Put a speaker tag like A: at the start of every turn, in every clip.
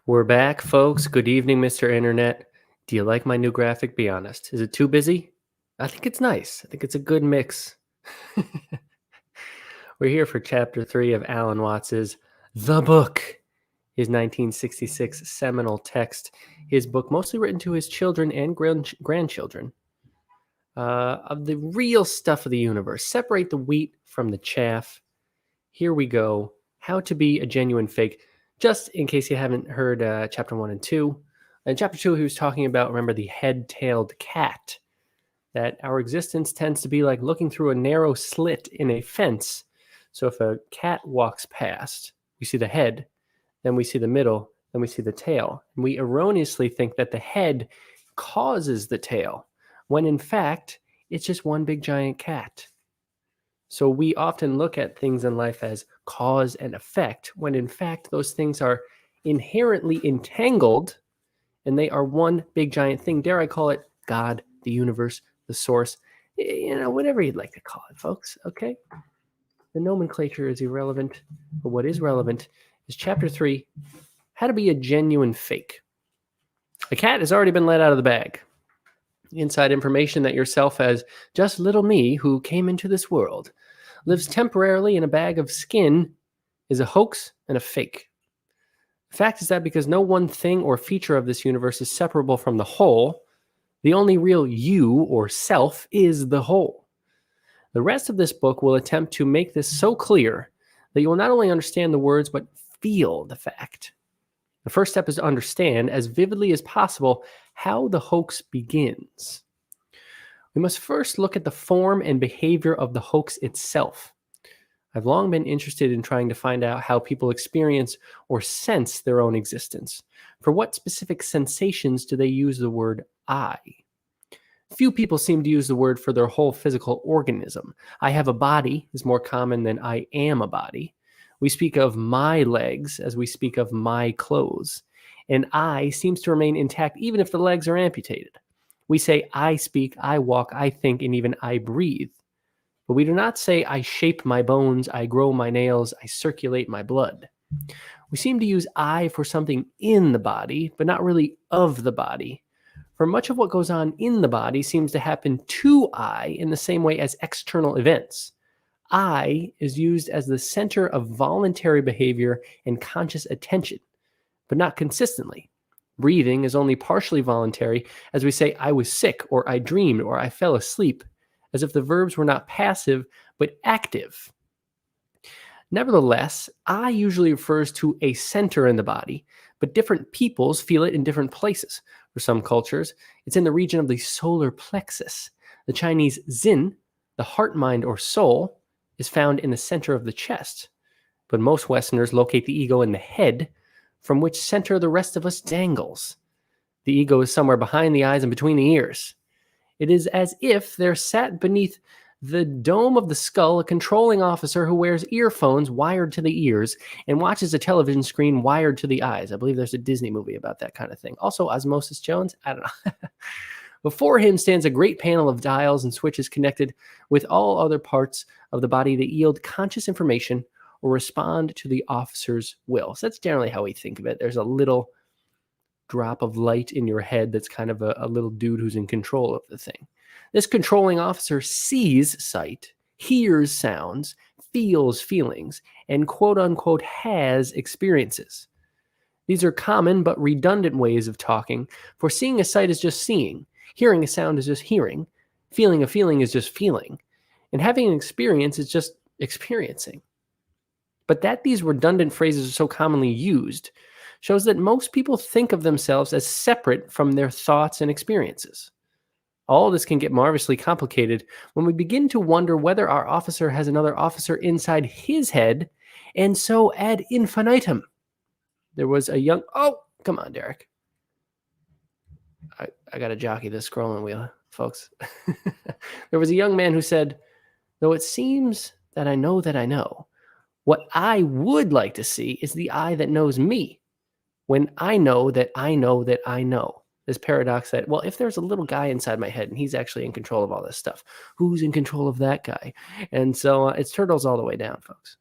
A: We're back, folks. Good evening, Mr. Internet. Do you like my new graphic? Be honest. Is it too busy? I think it's nice. I think it's a good mix. We're here for chapter 3 of Alan Watts's The Book, his 1966 seminal text, his book mostly written to his children and grandchildren, of the real stuff of the universe. Separate the wheat from the chaff. Here we go. How to be a genuine fake. Just in case you haven't heard chapter 1 and 2. In chapter 2, he was talking about, remember, the head-tailed cat. That our existence tends to be like looking through a narrow slit in a fence. So if a cat walks past, we see the head, then we see the middle, then we see the tail. And we erroneously think that the head causes the tail, when in fact, it's just one big giant cat. So we often look at things in life as cause and effect, when in fact those things are inherently entangled and they are one big giant thing. Dare I call it God, the universe, the source, whatever you'd like to call it, folks, okay? The nomenclature is irrelevant, but what is relevant is chapter 3, how to be a genuine fake. The cat has already been let out of the bag. Inside information that yourself as just little me who came into this world lives temporarily in a bag of skin is a hoax and a fake. The fact is that because no one thing or feature of this universe is separable from the whole, the only real you or self is the whole. The rest of this book will attempt to make this so clear that you will not only understand the words, but feel the fact. The first step is to understand as vividly as possible how the hoax begins. We must first look at the form and behavior of the hoax itself. I've long been interested in trying to find out how people experience or sense their own existence. For what specific sensations do they use the word I? Few people seem to use the word for their whole physical organism. I have a body is more common than I am a body. We speak of my legs as we speak of my clothes. And I seems to remain intact even if the legs are amputated. We say I speak, I walk, I think, and even I breathe. But we do not say I shape my bones, I grow my nails, I circulate my blood. We seem to use I for something in the body, but not really of the body. For much of what goes on in the body seems to happen to I in the same way as external events. I is used as the center of voluntary behavior and conscious attention, but not consistently. Breathing is only partially voluntary, as we say I was sick, or I dreamed, or I fell asleep, as if the verbs were not passive, but active. Nevertheless, I usually refers to a center in the body, but different peoples feel it in different places. For some cultures, it's in the region of the solar plexus. The Chinese Zin, the heart, mind, or soul, is found in the center of the chest. But most Westerners locate the ego in the head, from which center the rest of us dangles. The ego is somewhere behind the eyes and between the ears. It is as if there sat beneath the dome of the skull a controlling officer who wears earphones wired to the ears and watches a television screen wired to the eyes. I believe there's a Disney movie about that kind of thing. Also, Osmosis Jones? I don't know. Before him stands a great panel of dials and switches connected with all other parts of the body that yield conscious information or respond to the officer's will. So that's generally how we think of it. There's a little drop of light in your head that's kind of a little dude who's in control of the thing. This controlling officer sees sight, hears sounds, feels feelings, and quote-unquote has experiences. These are common but redundant ways of talking, for seeing a sight is just seeing, hearing a sound is just hearing, feeling a feeling is just feeling, and having an experience is just experiencing. But that these redundant phrases are so commonly used shows that most people think of themselves as separate from their thoughts and experiences. All this can get marvelously complicated when we begin to wonder whether our officer has another officer inside his head, and so ad infinitum. There was a young... Oh, come on, Derek. I got to jockey this scrolling wheel, folks. There was a young man who said, though it seems that I know, what I would like to see is the I that knows me, when I know that I know that I know. This paradox that, well, if there's a little guy inside my head and he's actually in control of all this stuff, who's in control of that guy? And so it's turtles all the way down, folks.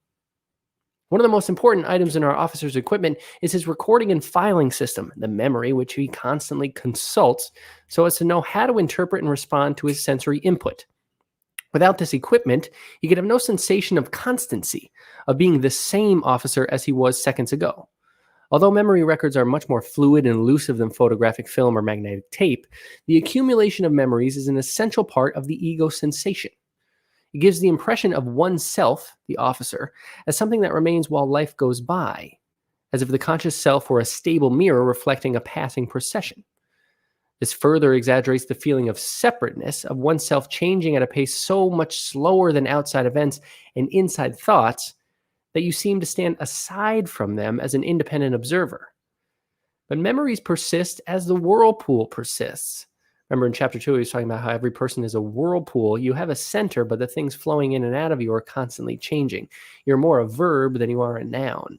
A: One of the most important items in our officer's equipment is his recording and filing system, the memory which he constantly consults so as to know how to interpret and respond to his sensory input. Without this equipment, he could have no sensation of constancy, of being the same officer as he was seconds ago. Although memory records are much more fluid and elusive than photographic film or magnetic tape, the accumulation of memories is an essential part of the ego sensation. It gives the impression of oneself, the officer, as something that remains while life goes by, as if the conscious self were a stable mirror reflecting a passing procession. This further exaggerates the feeling of separateness, of oneself changing at a pace so much slower than outside events and inside thoughts that you seem to stand aside from them as an independent observer. But memories persist as the whirlpool persists. Remember in chapter 2, he was talking about how every person is a whirlpool. You have a center, but the things flowing in and out of you are constantly changing. You're more a verb than you are a noun.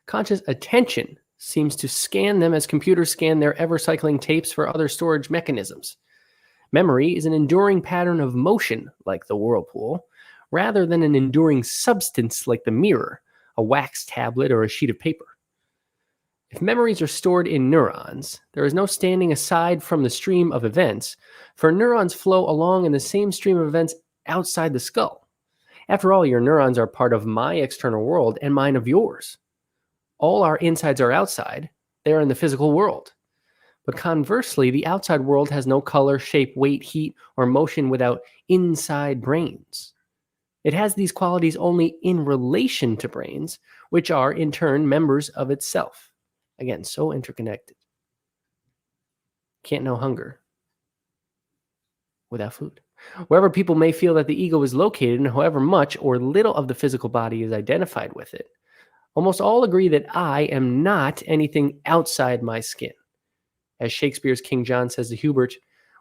A: Conscious attention seems to scan them as computers scan their ever-cycling tapes for other storage mechanisms. Memory is an enduring pattern of motion, like the whirlpool, rather than an enduring substance like the mirror, a wax tablet, or a sheet of paper. If memories are stored in neurons, there is no standing aside from the stream of events, for neurons flow along in the same stream of events outside the skull. After all, your neurons are part of my external world and mine of yours. All our insides are outside. They are in the physical world. But conversely, the outside world has no color, shape, weight, heat, or motion without inside brains. It has these qualities only in relation to brains, which are, in turn, members of itself. Again, so interconnected. Can't know hunger without food. Wherever people may feel that the ego is located, and however much or little of the physical body is identified with it, almost all agree that I am not anything outside my skin. As Shakespeare's King John says to Hubert,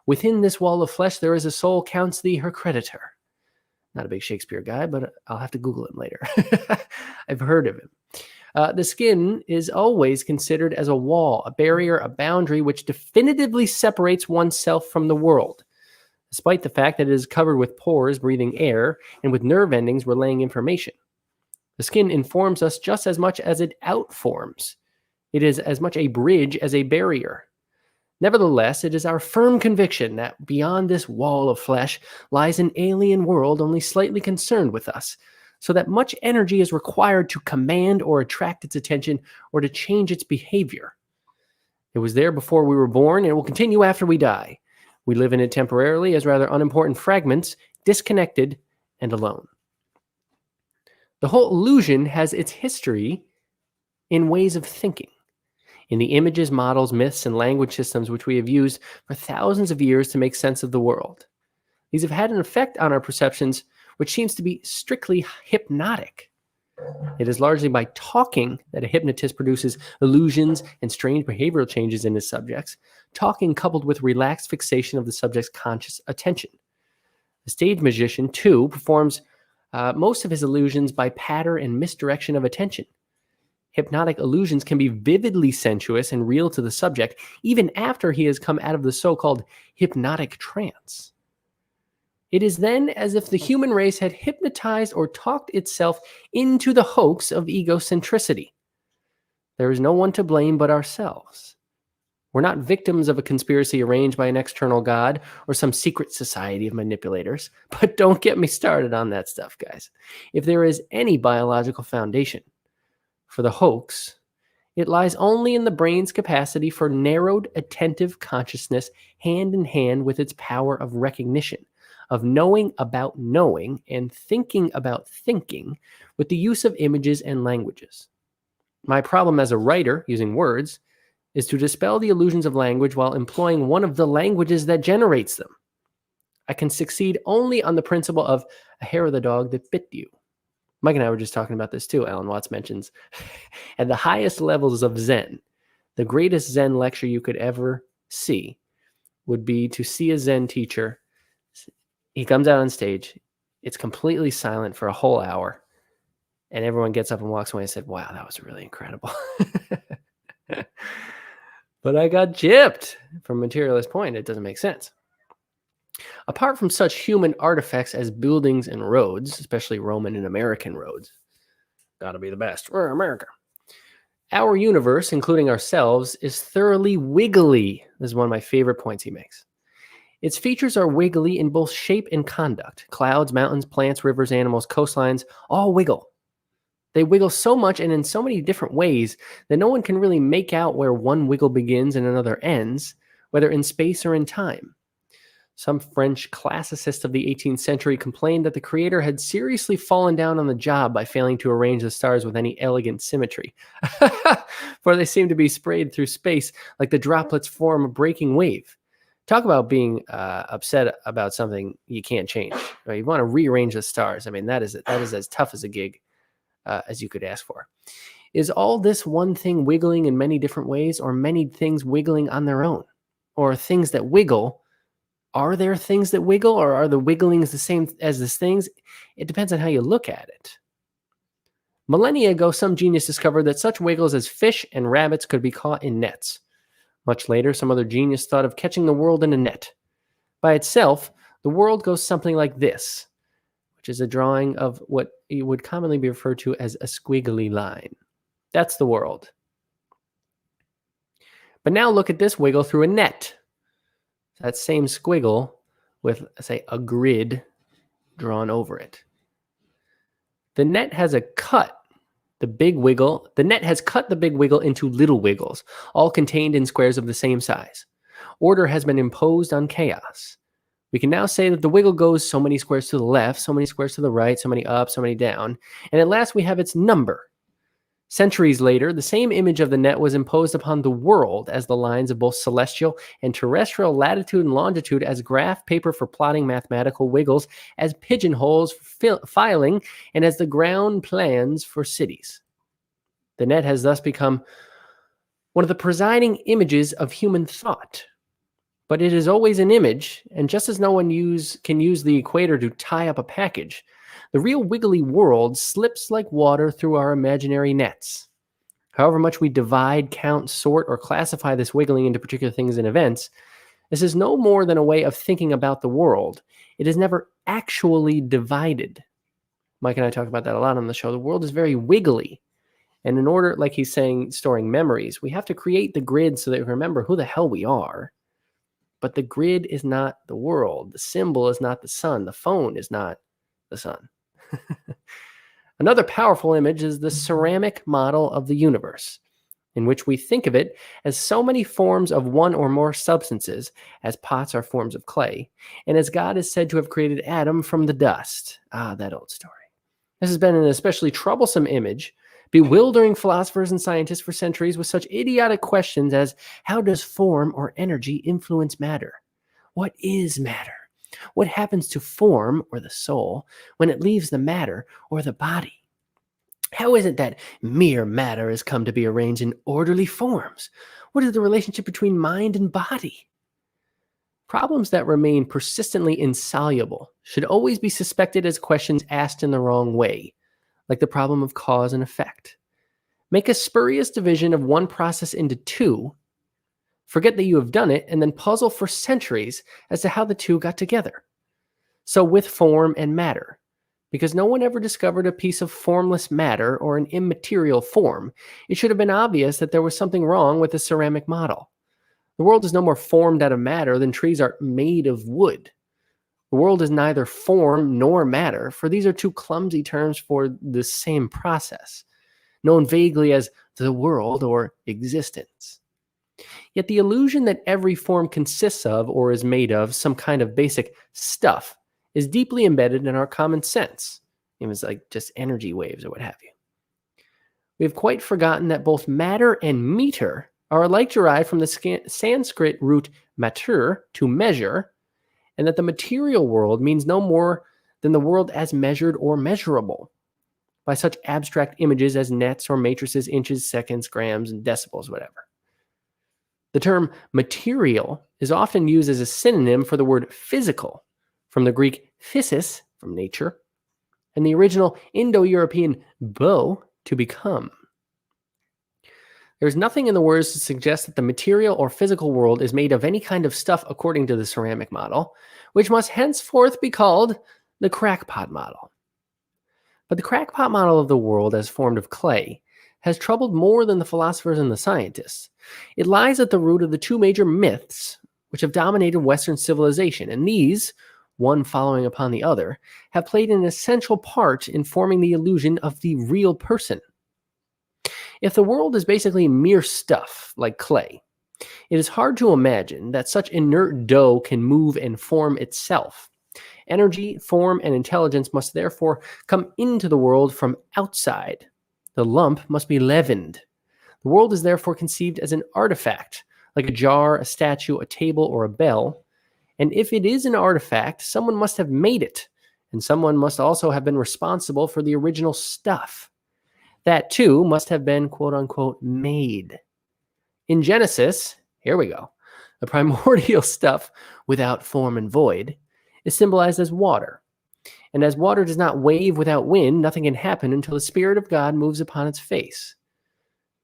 A: "Within this wall of flesh there is a soul, counts thee her creditor." Not a big Shakespeare guy, but I'll have to Google him later. I've heard of him. The skin is always considered as a wall, a barrier, a boundary which definitively separates oneself from the world, despite the fact that it is covered with pores breathing air and with nerve endings relaying information. The skin informs us just as much as it outforms. It is as much a bridge as a barrier. Nevertheless, it is our firm conviction that beyond this wall of flesh lies an alien world only slightly concerned with us, so that much energy is required to command or attract its attention or to change its behavior. It was there before we were born and will continue after we die. We live in it temporarily as rather unimportant fragments, disconnected and alone. The whole illusion has its history in ways of thinking, in the images, models, myths, and language systems which we have used for thousands of years to make sense of the world. These have had an effect on our perceptions which seems to be strictly hypnotic. It is largely by talking that a hypnotist produces illusions and strange behavioral changes in his subjects, talking coupled with relaxed fixation of the subject's conscious attention. The stage magician, too, performs most of his illusions by pattern and misdirection of attention. Hypnotic illusions can be vividly sensuous and real to the subject, even after he has come out of the so-called hypnotic trance. It is then as if the human race had hypnotized or talked itself into the hoax of egocentricity. There is no one to blame but ourselves. We're not victims of a conspiracy arranged by an external god or some secret society of manipulators. But don't get me started on that stuff, guys. If there is any biological foundation for the hoax, it lies only in the brain's capacity for narrowed, attentive consciousness hand in hand with its power of recognition, of knowing about knowing and thinking about thinking with the use of images and languages. My problem as a writer, using words, is to dispel the illusions of language while employing one of the languages that generates them. I can succeed only on the principle of a hair of the dog that bit you. Mike and I were just talking about this too, Alan Watts mentions. At the highest levels of Zen, the greatest Zen lecture you could ever see would be to see a Zen teacher. He comes out on stage, it's completely silent for a whole hour, and everyone gets up and walks away and said, "Wow, that was really incredible." But I got gypped from Materialist Point. It doesn't make sense. Apart from such human artifacts as buildings and roads, especially Roman and American roads, Gotta be the best. We're America. Our universe, including ourselves, is thoroughly wiggly. This is one of my favorite points he makes. Its features are wiggly in both shape and conduct. Clouds, mountains, plants, rivers, animals, coastlines all wiggle. They wiggle so much and in so many different ways that no one can really make out where one wiggle begins and another ends, whether in space or in time. Some French classicists of the 18th century complained that the creator had seriously fallen down on the job by failing to arrange the stars with any elegant symmetry, for they seem to be sprayed through space like the droplets form a breaking wave. Talk about being upset about something you can't change. Right? You want to rearrange the stars. I mean, that is as tough as a gig as you could ask for. Is all this one thing wiggling in many different ways, or many things wiggling on their own? Or things that wiggle? Are there things that wiggle, or are the wigglings the same as the things? It depends on how you look at it. Millennia ago, some genius discovered that such wiggles as fish and rabbits could be caught in nets. Much later, some other genius thought of catching the world in a net. By itself, the world goes something like this, which is a drawing of what would commonly be referred to as a squiggly line. That's the world. But now look at this wiggle through a net. That same squiggle with, say, a grid drawn over it. The net has cut the big wiggle into little wiggles, all contained in squares of the same size. Order has been imposed on chaos. We can now say that the wiggle goes so many squares to the left, so many squares to the right, so many up, so many down, and at last we have its number. Centuries later, the same image of the net was imposed upon the world as the lines of both celestial and terrestrial latitude and longitude, as graph paper for plotting mathematical wiggles, as pigeonholes for filing, and as the ground plans for cities. The net has thus become one of the presiding images of human thought. But it is always an image, and just as no one can use the equator to tie up a package, the real wiggly world slips like water through our imaginary nets. However much we divide, count, sort, or classify this wiggling into particular things and events, this is no more than a way of thinking about the world. It is never actually divided. Mike and I talk about that a lot on the show. The world is very wiggly. And in order, like he's saying, storing memories, we have to create the grid so that we remember who the hell we are. But the grid is not the world. The symbol is not the sun. The phone is not the sun. Another powerful image is the ceramic model of the universe, in which we think of it as so many forms of one or more substances, as pots are forms of clay, and as God is said to have created Adam from the dust. Ah, that old story. This has been an especially troublesome image, bewildering philosophers and scientists for centuries with such idiotic questions as, how does form or energy influence matter? What is matter? What happens to form, or the soul, when it leaves the matter, or the body? How is it that mere matter has come to be arranged in orderly forms? What is the relationship between mind and body? Problems that remain persistently insoluble should always be suspected as questions asked in the wrong way, like the problem of cause and effect. Make a spurious division of one process into two, forget that you have done it, and then puzzle for centuries as to how the two got together. So with form and matter, because no one ever discovered a piece of formless matter or an immaterial form, it should have been obvious that there was something wrong with the ceramic model. The world is no more formed out of matter than trees are made of wood. The world is neither form nor matter, for these are two clumsy terms for the same process, known vaguely as the world or existence. Yet the illusion that every form consists of or is made of some kind of basic stuff is deeply embedded in our common sense. It was like just energy waves or what have you. We have quite forgotten that both matter and meter are alike derived from the Sanskrit root matur, to measure, and that the material world means no more than the world as measured or measurable by such abstract images as nets or matrices, inches, seconds, grams, and decibels, whatever. The term material is often used as a synonym for the word physical, from the Greek physis, from nature, and the original Indo-European bo, to become. There is nothing in the words to suggest that the material or physical world is made of any kind of stuff according to the ceramic model, which must henceforth be called the crackpot model. But the crackpot model of the world as formed of clay has troubled more than the philosophers and the scientists. It lies at the root of the two major myths which have dominated Western civilization, and these, one following upon the other, have played an essential part in forming the illusion of the real person. If the world is basically mere stuff, like clay, it is hard to imagine that such inert dough can move and form itself. Energy, form, and intelligence must therefore come into the world from outside. The lump must be leavened. The world is therefore conceived as an artifact, like a jar, a statue, a table, or a bell. And if it is an artifact, someone must have made it, and someone must also have been responsible for the original stuff. That too must have been quote unquote made. In Genesis, here we go, the primordial stuff without form and void is symbolized as water. And as water does not wave without wind, nothing can happen until the Spirit of God moves upon its face.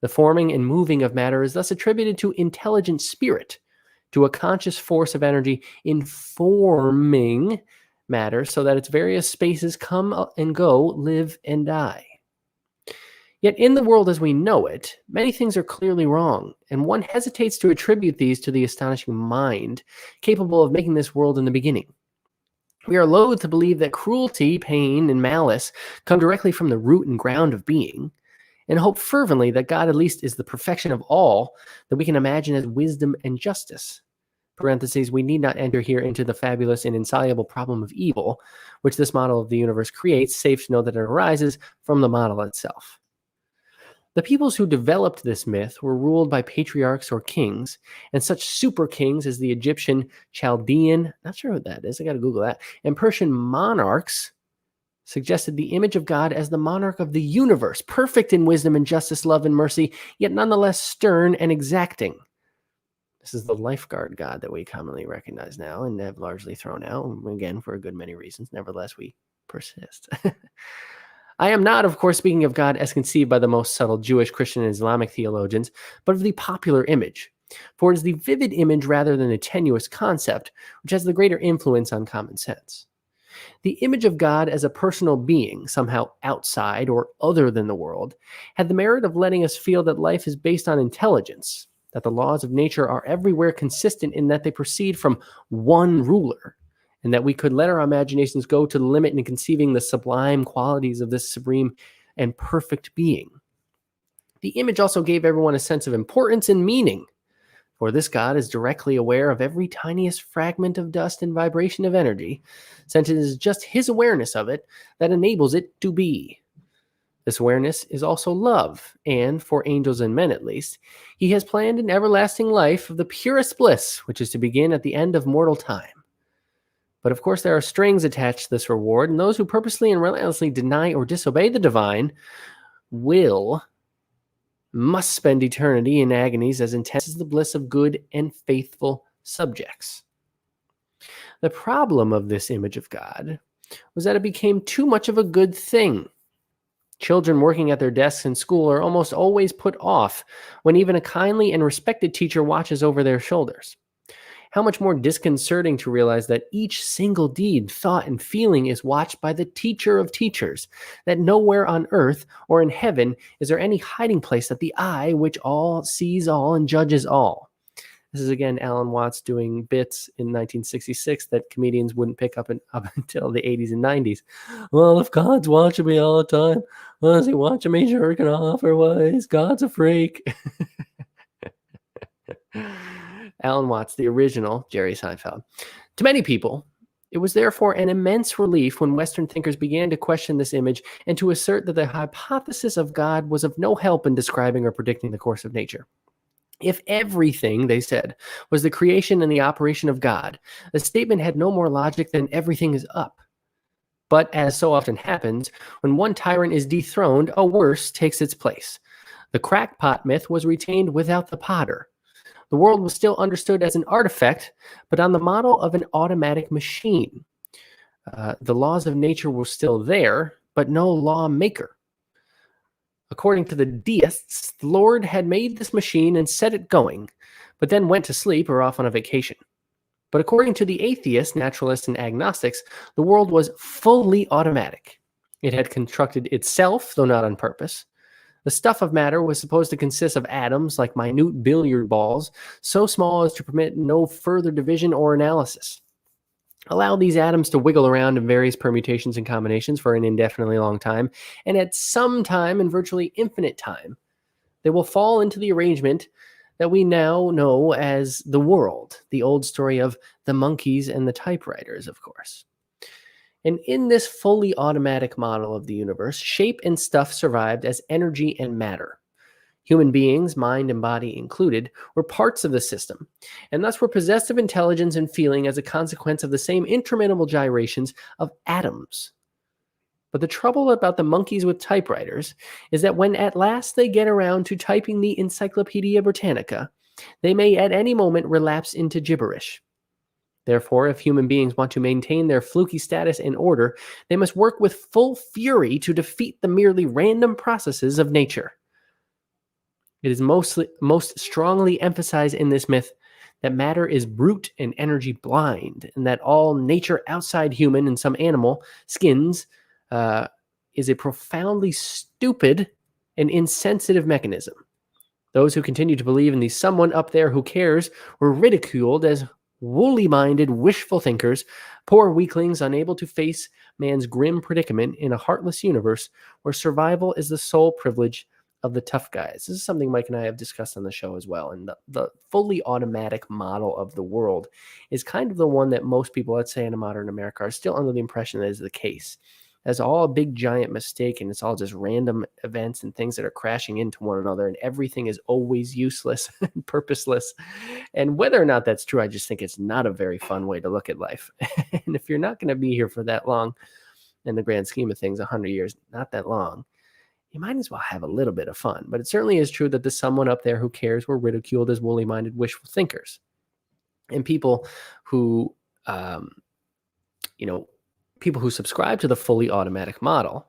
A: The forming and moving of matter is thus attributed to intelligent spirit, to a conscious force of energy informing matter so that its various spaces come and go, live and die. Yet in the world as we know it, many things are clearly wrong, and one hesitates to attribute these to the astonishing mind capable of making this world in the beginning. We are loath to believe that cruelty, pain, and malice come directly from the root and ground of being, and hope fervently that God at least is the perfection of all that we can imagine as wisdom and justice. Parentheses, we need not enter here into the fabulous and insoluble problem of evil, which this model of the universe creates, safe to know that it arises from the model itself. The peoples who developed this myth were ruled by patriarchs or kings, and such super kings as the Egyptian, Chaldean, not sure what that is, I gotta Google that, and Persian monarchs suggested the image of God as the monarch of the universe, perfect in wisdom and justice, love and mercy, yet nonetheless stern and exacting. This is the lifeguard God that we commonly recognize now and have largely thrown out, again, for a good many reasons. Nevertheless, we persist. I am not, of course, speaking of God as conceived by the most subtle Jewish, Christian, and Islamic theologians, but of the popular image. For it is the vivid image rather than the tenuous concept which has the greater influence on common sense. The image of God as a personal being, somehow outside or other than the world, had the merit of letting us feel that life is based on intelligence, that the laws of nature are everywhere consistent in that they proceed from one ruler, and that we could let our imaginations go to the limit in conceiving the sublime qualities of this supreme and perfect being. The image also gave everyone a sense of importance and meaning, for this God is directly aware of every tiniest fragment of dust and vibration of energy, since it is just his awareness of it that enables it to be. This awareness is also love, and, for angels and men at least, he has planned an everlasting life of the purest bliss, which is to begin at the end of mortal time. But of course there are strings attached to this reward, and those who purposely and relentlessly deny or disobey the divine must spend eternity in agonies as intense as the bliss of good and faithful subjects. The problem of this image of God was that it became too much of a good thing. Children working at their desks in school are almost always put off when even a kindly and respected teacher watches over their shoulders. How much more disconcerting to realize that each single deed, thought, and feeling is watched by the teacher of teachers, that nowhere on earth or in heaven is there any hiding place that the eye which all sees all and judges all. This is again Alan Watts doing bits in 1966 that comedians wouldn't pick up until the 80s and 90s. Well, if God's watching me all the time, well, is he watching me jerking off or what? Is God's a freak? Alan Watts, the original Jerry Seinfeld. To many people, it was therefore an immense relief when Western thinkers began to question this image and to assert that the hypothesis of God was of no help in describing or predicting the course of nature. If everything, they said, was the creation and the operation of God, the statement had no more logic than everything is up. But as so often happens, when one tyrant is dethroned, a worse takes its place. The crackpot myth was retained without the potter. The world was still understood as an artifact, but on the model of an automatic machine. The laws of nature were still there, but no lawmaker. According to the deists, the Lord had made this machine and set it going, but then went to sleep or off on a vacation. But according to the atheists, naturalists, and agnostics, the world was fully automatic. It had constructed itself, though not on purpose. The stuff of matter was supposed to consist of atoms like minute billiard balls, so small as to permit no further division or analysis. Allow these atoms to wiggle around in various permutations and combinations for an indefinitely long time, and at some time in virtually infinite time, they will fall into the arrangement that we now know as the world, the old story of the monkeys and the typewriters, of course. And in this fully automatic model of the universe, shape and stuff survived as energy and matter. Human beings, mind and body included, were parts of the system, and thus were possessed of intelligence and feeling as a consequence of the same interminable gyrations of atoms. But the trouble about the monkeys with typewriters is that when at last they get around to typing the Encyclopedia Britannica, they may at any moment relapse into gibberish. Therefore, if human beings want to maintain their fluky status and order, they must work with full fury to defeat the merely random processes of nature. It is most strongly emphasized in this myth that matter is brute and energy blind, and that all nature outside human and some animal skins is a profoundly stupid and insensitive mechanism. Those who continue to believe in the someone up there who cares were ridiculed as woolly-minded, wishful thinkers, poor weaklings unable to face man's grim predicament in a heartless universe where survival is the sole privilege of the tough guys. This is something Mike and I have discussed on the show as well. And the fully automatic model of the world is kind of the one that most people, let's say in a modern America, are still under the impression that is the case. That's all a big giant mistake, and it's all just random events and things that are crashing into one another, and everything is always useless and purposeless. And whether or not that's true, I just think it's not a very fun way to look at life. And if you're not going to be here for that long, in the grand scheme of things, 100 years, not that long, you might as well have a little bit of fun. But it certainly is true that the someone up there who cares were ridiculed as woolly-minded, wishful thinkers. And people who, people who subscribe to the fully automatic model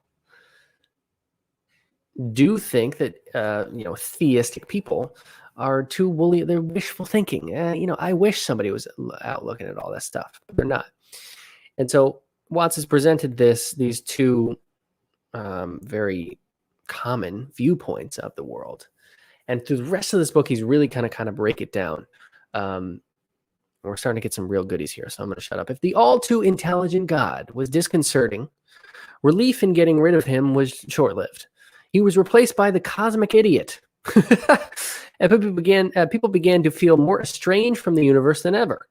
A: do think that, theistic people are too woolly. They're wishful thinking. I wish somebody was out looking at all that stuff, but they're not. And so Watts has presented these two very common viewpoints of the world. And through the rest of this book, he's really kind of break it down. We're starting to get some real goodies here, so I'm going to shut up. If the all too intelligent God was disconcerting, relief in getting rid of him was short-lived. He was replaced by the cosmic idiot. And people began to feel more estranged from the universe than ever.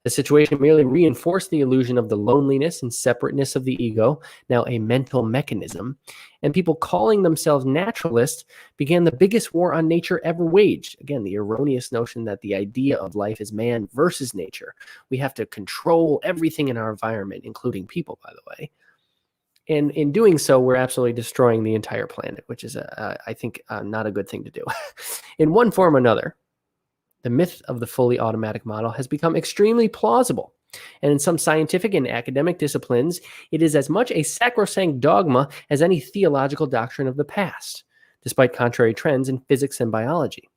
A: The situation merely reinforced the illusion of the loneliness and separateness of the ego, now a mental mechanism, and people calling themselves naturalists began the biggest war on nature ever waged. Again, the erroneous notion that the idea of life is man versus nature. We have to control everything in our environment, including people, by the way. And in doing so, we're absolutely destroying the entire planet, which is, I think, not a good thing to do. In one form or another, the myth of the fully automatic model has become extremely plausible. And in some scientific and academic disciplines, it is as much a sacrosanct dogma as any theological doctrine of the past, despite contrary trends in physics and biology.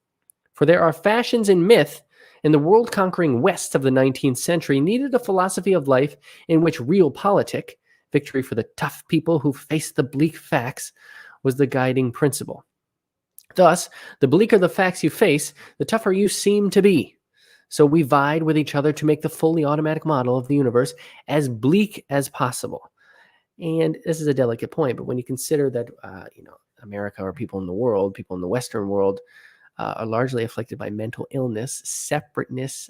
A: For there are fashions in myth, and the world-conquering West of the 19th century needed a philosophy of life in which realpolitik, victory for the tough people who face the bleak facts, was the guiding principle. Thus, the bleaker the facts you face, the tougher you seem to be. So we vied with each other to make the fully automatic model of the universe as bleak as possible. And this is a delicate point, but when you consider that, America or people in the world, people in the Western world, are largely afflicted by mental illness, separateness,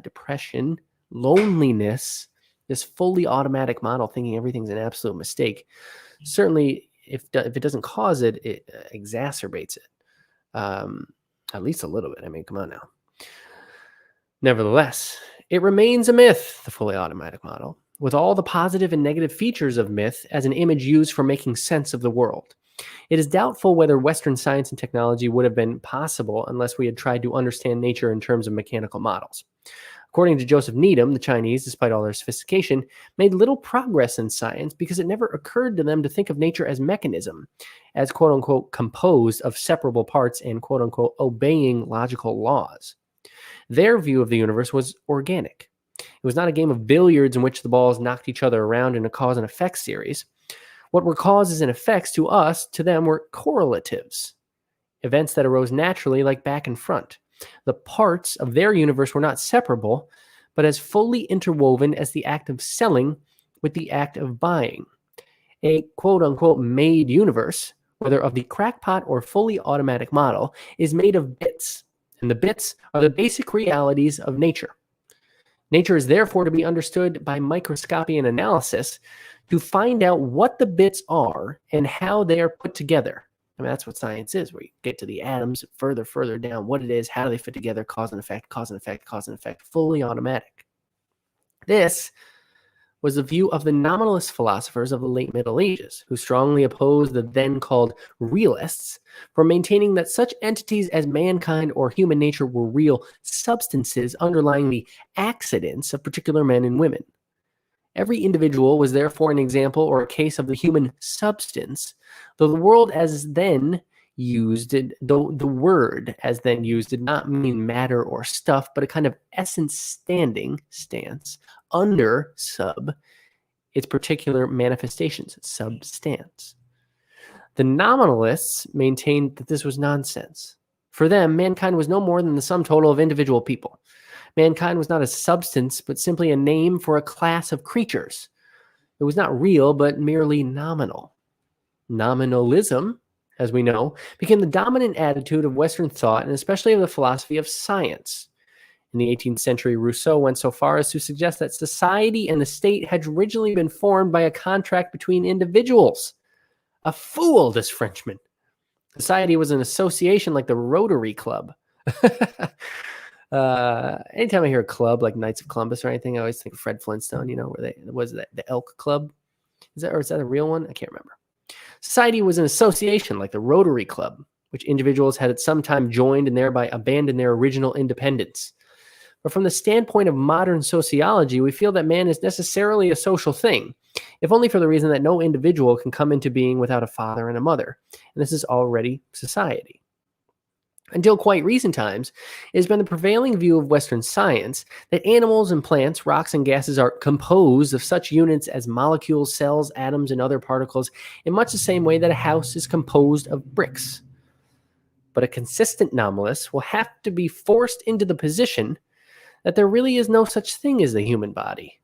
A: depression, loneliness, this fully automatic model thinking everything's an absolute mistake, certainly if it doesn't cause it, it exacerbates it, at least a little bit. I mean, come on now. Nevertheless, it remains a myth, the fully automatic model, with all the positive and negative features of myth as an image used for making sense of the world. It is doubtful whether Western science and technology would have been possible unless we had tried to understand nature in terms of mechanical models. According to Joseph Needham, the Chinese, despite all their sophistication, made little progress in science because it never occurred to them to think of nature as mechanism, as quote-unquote composed of separable parts and quote-unquote obeying logical laws. Their view of the universe was organic. It was not a game of billiards in which the balls knocked each other around in a cause and effect series. What were causes and effects to us, to them were correlatives, events that arose naturally like back and front. The parts of their universe were not separable, but as fully interwoven as the act of selling with the act of buying. A quote-unquote made universe, whether of the crackpot or fully automatic model, is made of bits, and the bits are the basic realities of nature. Nature is therefore to be understood by microscopy and analysis to find out what the bits are and how they are put together. I mean, that's what science is, where you get to the atoms, further down, what it is, how do they fit together, cause and effect, fully automatic. This was the view of the nominalist philosophers of the late Middle Ages, who strongly opposed the then called realists for maintaining that such entities as mankind or human nature were real substances underlying the accidents of particular men and women. Every individual was therefore an example or a case of the human substance, though the word as then used did not mean matter or stuff, but a kind of essence stance under its particular manifestations, substance. The nominalists maintained that this was nonsense. For them, mankind was no more than the sum total of individual people. Mankind was not a substance, but simply a name for a class of creatures. It was not real, but merely nominal. Nominalism, as we know, became the dominant attitude of Western thought, and especially of the philosophy of science. In the 18th century, Rousseau went so far as to suggest that society and the state had originally been formed by a contract between individuals. A fool, this Frenchman. Society was an association like the Rotary Club. Anytime I hear a club like Knights of Columbus or anything, I always think of Fred Flintstone, was that the Elk Club? Is that a real one? I can't remember. Society was an association like the Rotary Club, which individuals had at some time joined and thereby abandoned their original independence. But from the standpoint of modern sociology, we feel that man is necessarily a social thing, if only for the reason that no individual can come into being without a father and a mother. And this is already society. Until quite recent times, it has been the prevailing view of Western science that animals and plants, rocks and gases are composed of such units as molecules, cells, atoms, and other particles in much the same way that a house is composed of bricks. But a consistent nominalist will have to be forced into the position that there really is no such thing as the human body.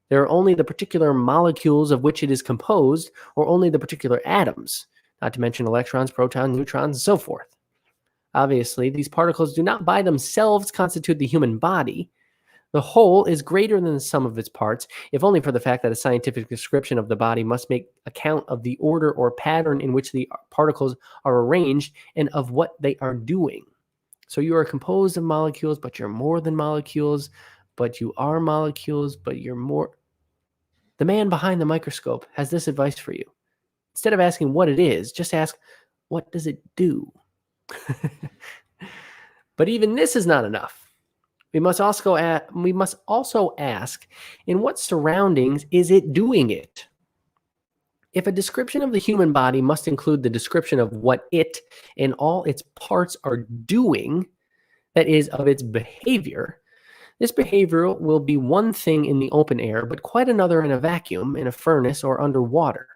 A: There are only the particular molecules of which it is composed, or only the particular atoms, not to mention electrons, protons, neutrons, and so forth. Obviously, these particles do not by themselves constitute the human body. The whole is greater than the sum of its parts, if only for the fact that a scientific description of the body must make account of the order or pattern in which the particles are arranged and of what they are doing. So you are composed of molecules, but you're more than molecules, but you are molecules, but you're more. The man behind the microscope has this advice for you. Instead of asking what it is, just ask, what does it do? But even this is not enough. We must also ask, in what surroundings is it doing it? If a description of the human body must include the description of what it and all its parts are doing, that is, of its behavior, this behavior will be one thing in the open air, but quite another in a vacuum, in a furnace, or underwater.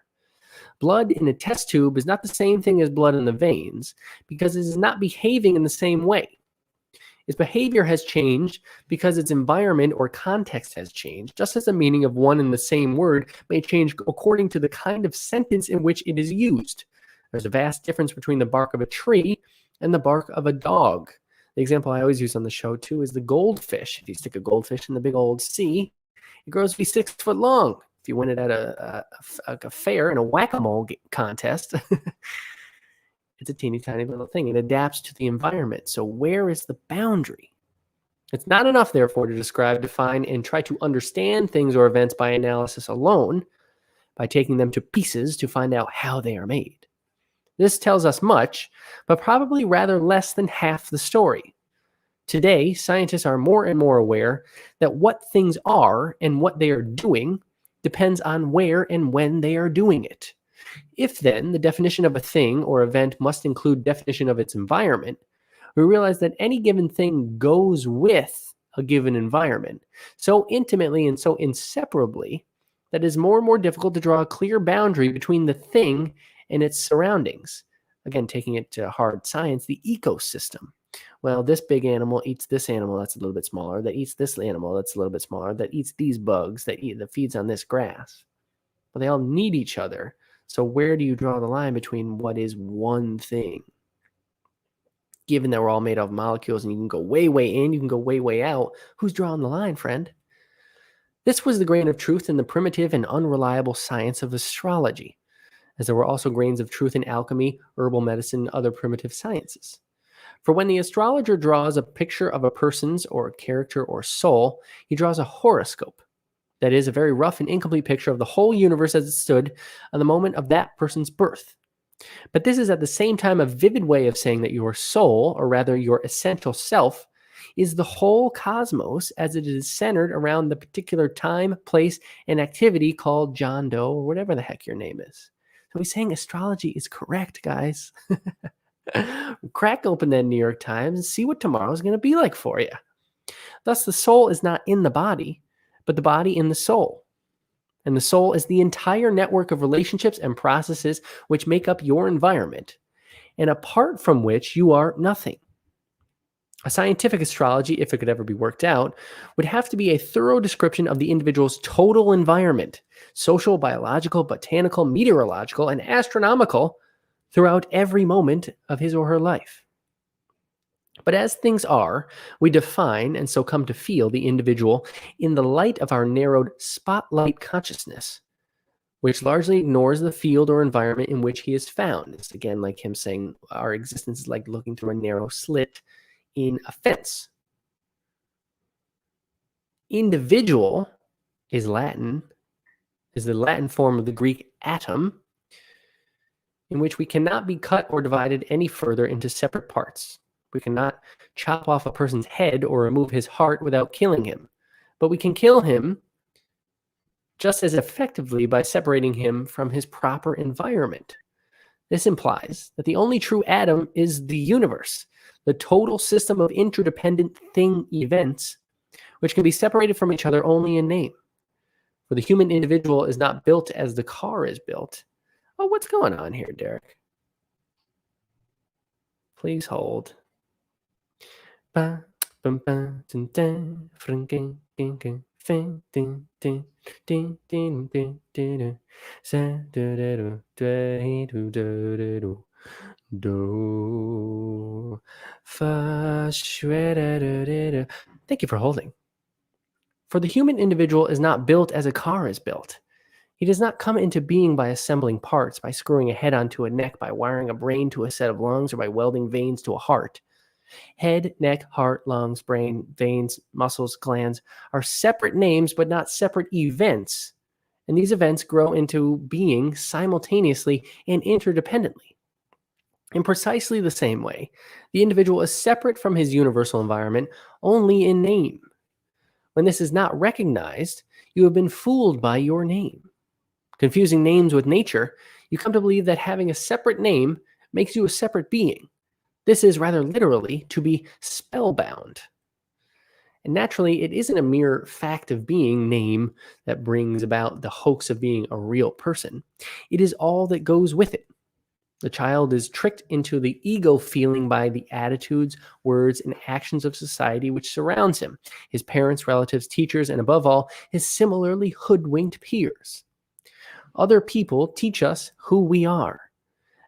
A: Blood in a test tube is not the same thing as blood in the veins, because it is not behaving in the same way. Its behavior has changed because its environment or context has changed, just as the meaning of one and the same word may change according to the kind of sentence in which it is used. There's a vast difference between the bark of a tree and the bark of a dog. The example I always use on the show, too, is the goldfish. If you stick a goldfish in the big old sea, it grows to be 6 foot long. If you win it at a fair in a whack-a-mole contest, it's a teeny tiny little thing. It adapts to the environment. So where is the boundary? It's not enough, therefore, to describe, define, and try to understand things or events by analysis alone, by taking them to pieces to find out how they are made. This tells us much, but probably rather less than half the story. Today, scientists are more and more aware that what things are and what they are doing depends on where and when they are doing it. If then the definition of a thing or event must include definition of its environment, we realize that any given thing goes with a given environment so intimately and so inseparably that it is more and more difficult to draw a clear boundary between the thing and its surroundings. Again, taking it to hard science, the ecosystem. Well, this big animal eats this animal that's a little bit smaller, that eats this animal that's a little bit smaller, that eats these bugs, that feeds on this grass. But they all need each other. So where do you draw the line between what is one thing? Given that we're all made of molecules and you can go way, way in, you can go way, way out, who's drawing the line, friend? This was the grain of truth in the primitive and unreliable science of astrology, as there were also grains of truth in alchemy, herbal medicine, and other primitive sciences. For when the astrologer draws a picture of a person's or character or soul, he draws a horoscope. That is, a very rough and incomplete picture of the whole universe as it stood on the moment of that person's birth. But this is at the same time a vivid way of saying that your soul, or rather your essential self, is the whole cosmos as it is centered around the particular time, place, and activity called John Doe, or whatever the heck your name is. So he's saying astrology is correct, guys. Crack open that New York Times and see what tomorrow is going to be like for you. Thus, the soul is not in the body, but the body in the soul. And the soul is the entire network of relationships and processes which make up your environment, and apart from which you are nothing. A scientific astrology, if it could ever be worked out, would have to be a thorough description of the individual's total environment, social, biological, botanical, meteorological, and astronomical, throughout every moment of his or her life. But as things are, we define and so come to feel the individual in the light of our narrowed spotlight consciousness, which largely ignores the field or environment in which he is found. It's again like him saying our existence is like looking through a narrow slit in a fence. Individual is Latin, is the Latin form of the Greek atom, in which we cannot be cut or divided any further into separate parts. We cannot chop off a person's head or remove his heart without killing him, but we can kill him just as effectively by separating him from his proper environment. This implies that the only true atom is the universe, the total system of interdependent thing events, which can be separated from each other only in name. For the human individual is not built as the car is built. Oh, what's going on here, Derek? Please hold. Ba, bum, ba, dun, dun, frun, ging, ging, ging, fin, din, din, din, din, din, din, din, sa, do, da, do, da, do, do, da, do, do, fa, shwe, da, da, da, da. Thank you for holding. For the human individual is not built as a car is built. He does not come into being by assembling parts, by screwing a head onto a neck, by wiring a brain to a set of lungs, or by welding veins to a heart. Head, neck, heart, lungs, brain, veins, muscles, glands are separate names, but not separate events. And these events grow into being simultaneously and interdependently. In precisely the same way, the individual is separate from his universal environment only in name. When this is not recognized, you have been fooled by your name. Confusing names with nature, you come to believe that having a separate name makes you a separate being. This is rather literally to be spellbound. And naturally, it isn't a mere fact of being name that brings about the hoax of being a real person. It is all that goes with it. The child is tricked into the ego feeling by the attitudes, words, and actions of society which surrounds him, his parents, relatives, teachers, and above all, his similarly hoodwinked peers. Other people teach us who we are.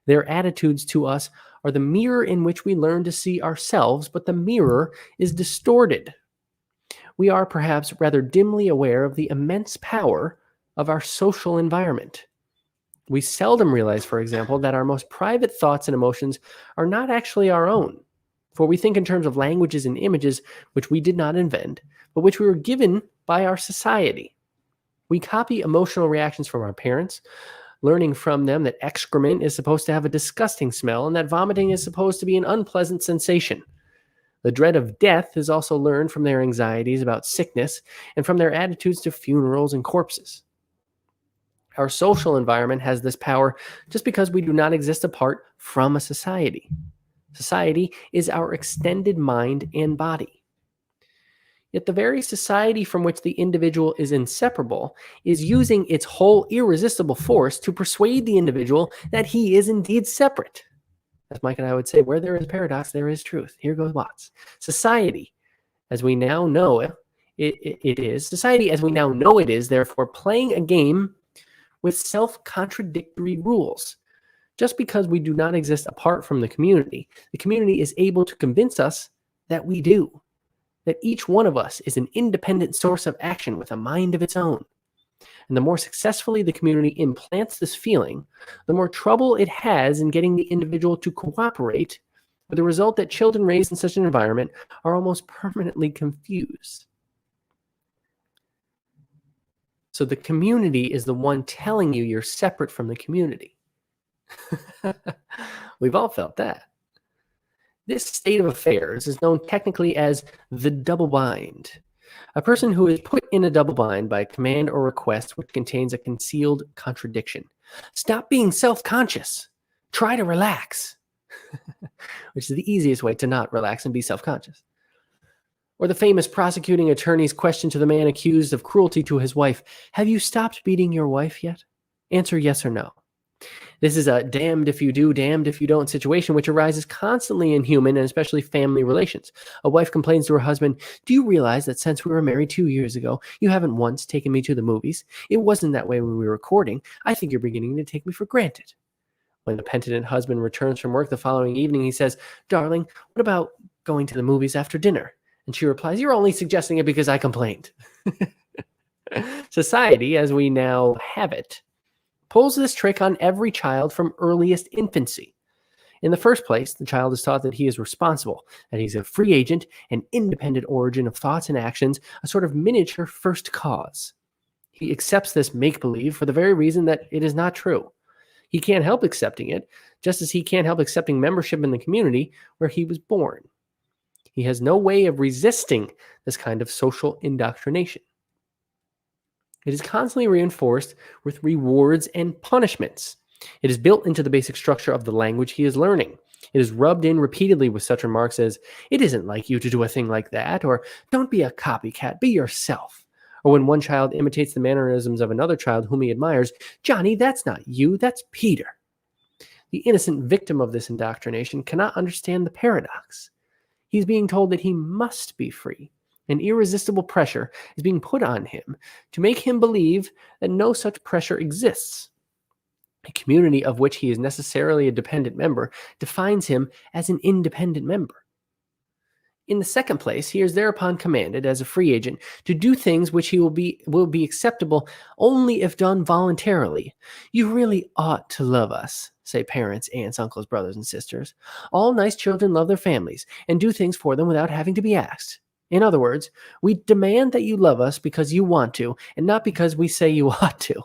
A: Their attitudes to us are the mirror in which we learn to see ourselves, but the mirror is distorted. We are perhaps rather dimly aware of the immense power of our social environment. We seldom realize, for example, that our most private thoughts and emotions are not actually our own, for we think in terms of languages and images which we did not invent, but which we were given by our society. We copy emotional reactions from our parents, learning from them that excrement is supposed to have a disgusting smell and that vomiting is supposed to be an unpleasant sensation. The dread of death is also learned from their anxieties about sickness and from their attitudes to funerals and corpses. Our social environment has this power just because we do not exist apart from a society. Society is our extended mind and body. Yet the very society from which the individual is inseparable is using its whole irresistible force to persuade the individual that he is indeed separate. As Mike and I would say, where there is paradox, there is truth. Here goes Watts. Society, as we now know society as we now know it is, therefore, playing a game with self-contradictory rules. Just because we do not exist apart from the community is able to convince us that we do, that each one of us is an independent source of action with a mind of its own. And the more successfully the community implants this feeling, the more trouble it has in getting the individual to cooperate, with the result that children raised in such an environment are almost permanently confused. So the community is the one telling you you're separate from the community. We've all felt that. This state of affairs is known technically as the double bind. A person who is put in a double bind by a command or request which contains a concealed contradiction. Stop being self-conscious. Try to relax. Which is the easiest way to not relax and be self-conscious. Or the famous prosecuting attorney's question to the man accused of cruelty to his wife. Have you stopped beating your wife yet? Answer yes or no. This is a damned if you do, damned if you don't situation which arises constantly in human and especially family relations. A wife complains to her husband, do you realize that since we were married 2 years ago, you haven't once taken me to the movies? It wasn't that way when we were courting. I think you're beginning to take me for granted. When the penitent husband returns from work the following evening, he says, darling, what about going to the movies after dinner? And she replies, you're only suggesting it because I complained. Society, as we now have it, pulls this trick on every child from earliest infancy. In the first place, the child is taught that he is responsible, that he's a free agent, an independent origin of thoughts and actions, a sort of miniature first cause. He accepts this make-believe for the very reason that it is not true. He can't help accepting it, just as he can't help accepting membership in the community where he was born. He has no way of resisting this kind of social indoctrination. It is constantly reinforced with rewards and punishments. It is built into the basic structure of the language he is learning. It is rubbed in repeatedly with such remarks as, it isn't like you to do a thing like that, or don't be a copycat, be yourself. Or when one child imitates the mannerisms of another child whom he admires, Johnny, that's not you, that's Peter. The innocent victim of this indoctrination cannot understand the paradox. He's being told that he must be free. An irresistible pressure is being put on him to make him believe that no such pressure exists. A community of which he is necessarily a dependent member defines him as an independent member. In the second place, he is thereupon commanded as a free agent to do things which will be acceptable only if done voluntarily. You really ought to love us, say parents, aunts, uncles, brothers, and sisters. All nice children love their families and do things for them without having to be asked. In other words, we demand that you love us because you want to, and not because we say you ought to.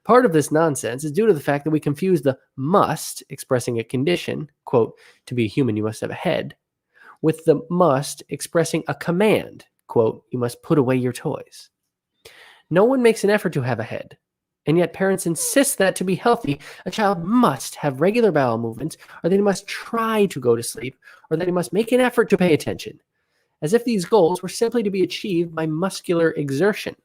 A: Part of this nonsense is due to the fact that we confuse the must, expressing a condition, quote, to be a human you must have a head, with the must, expressing a command, quote, you must put away your toys. No one makes an effort to have a head, and yet parents insist that to be healthy, a child must have regular bowel movements, or that he must try to go to sleep, or that he must make an effort to pay attention, as if these goals were simply to be achieved by muscular exertion.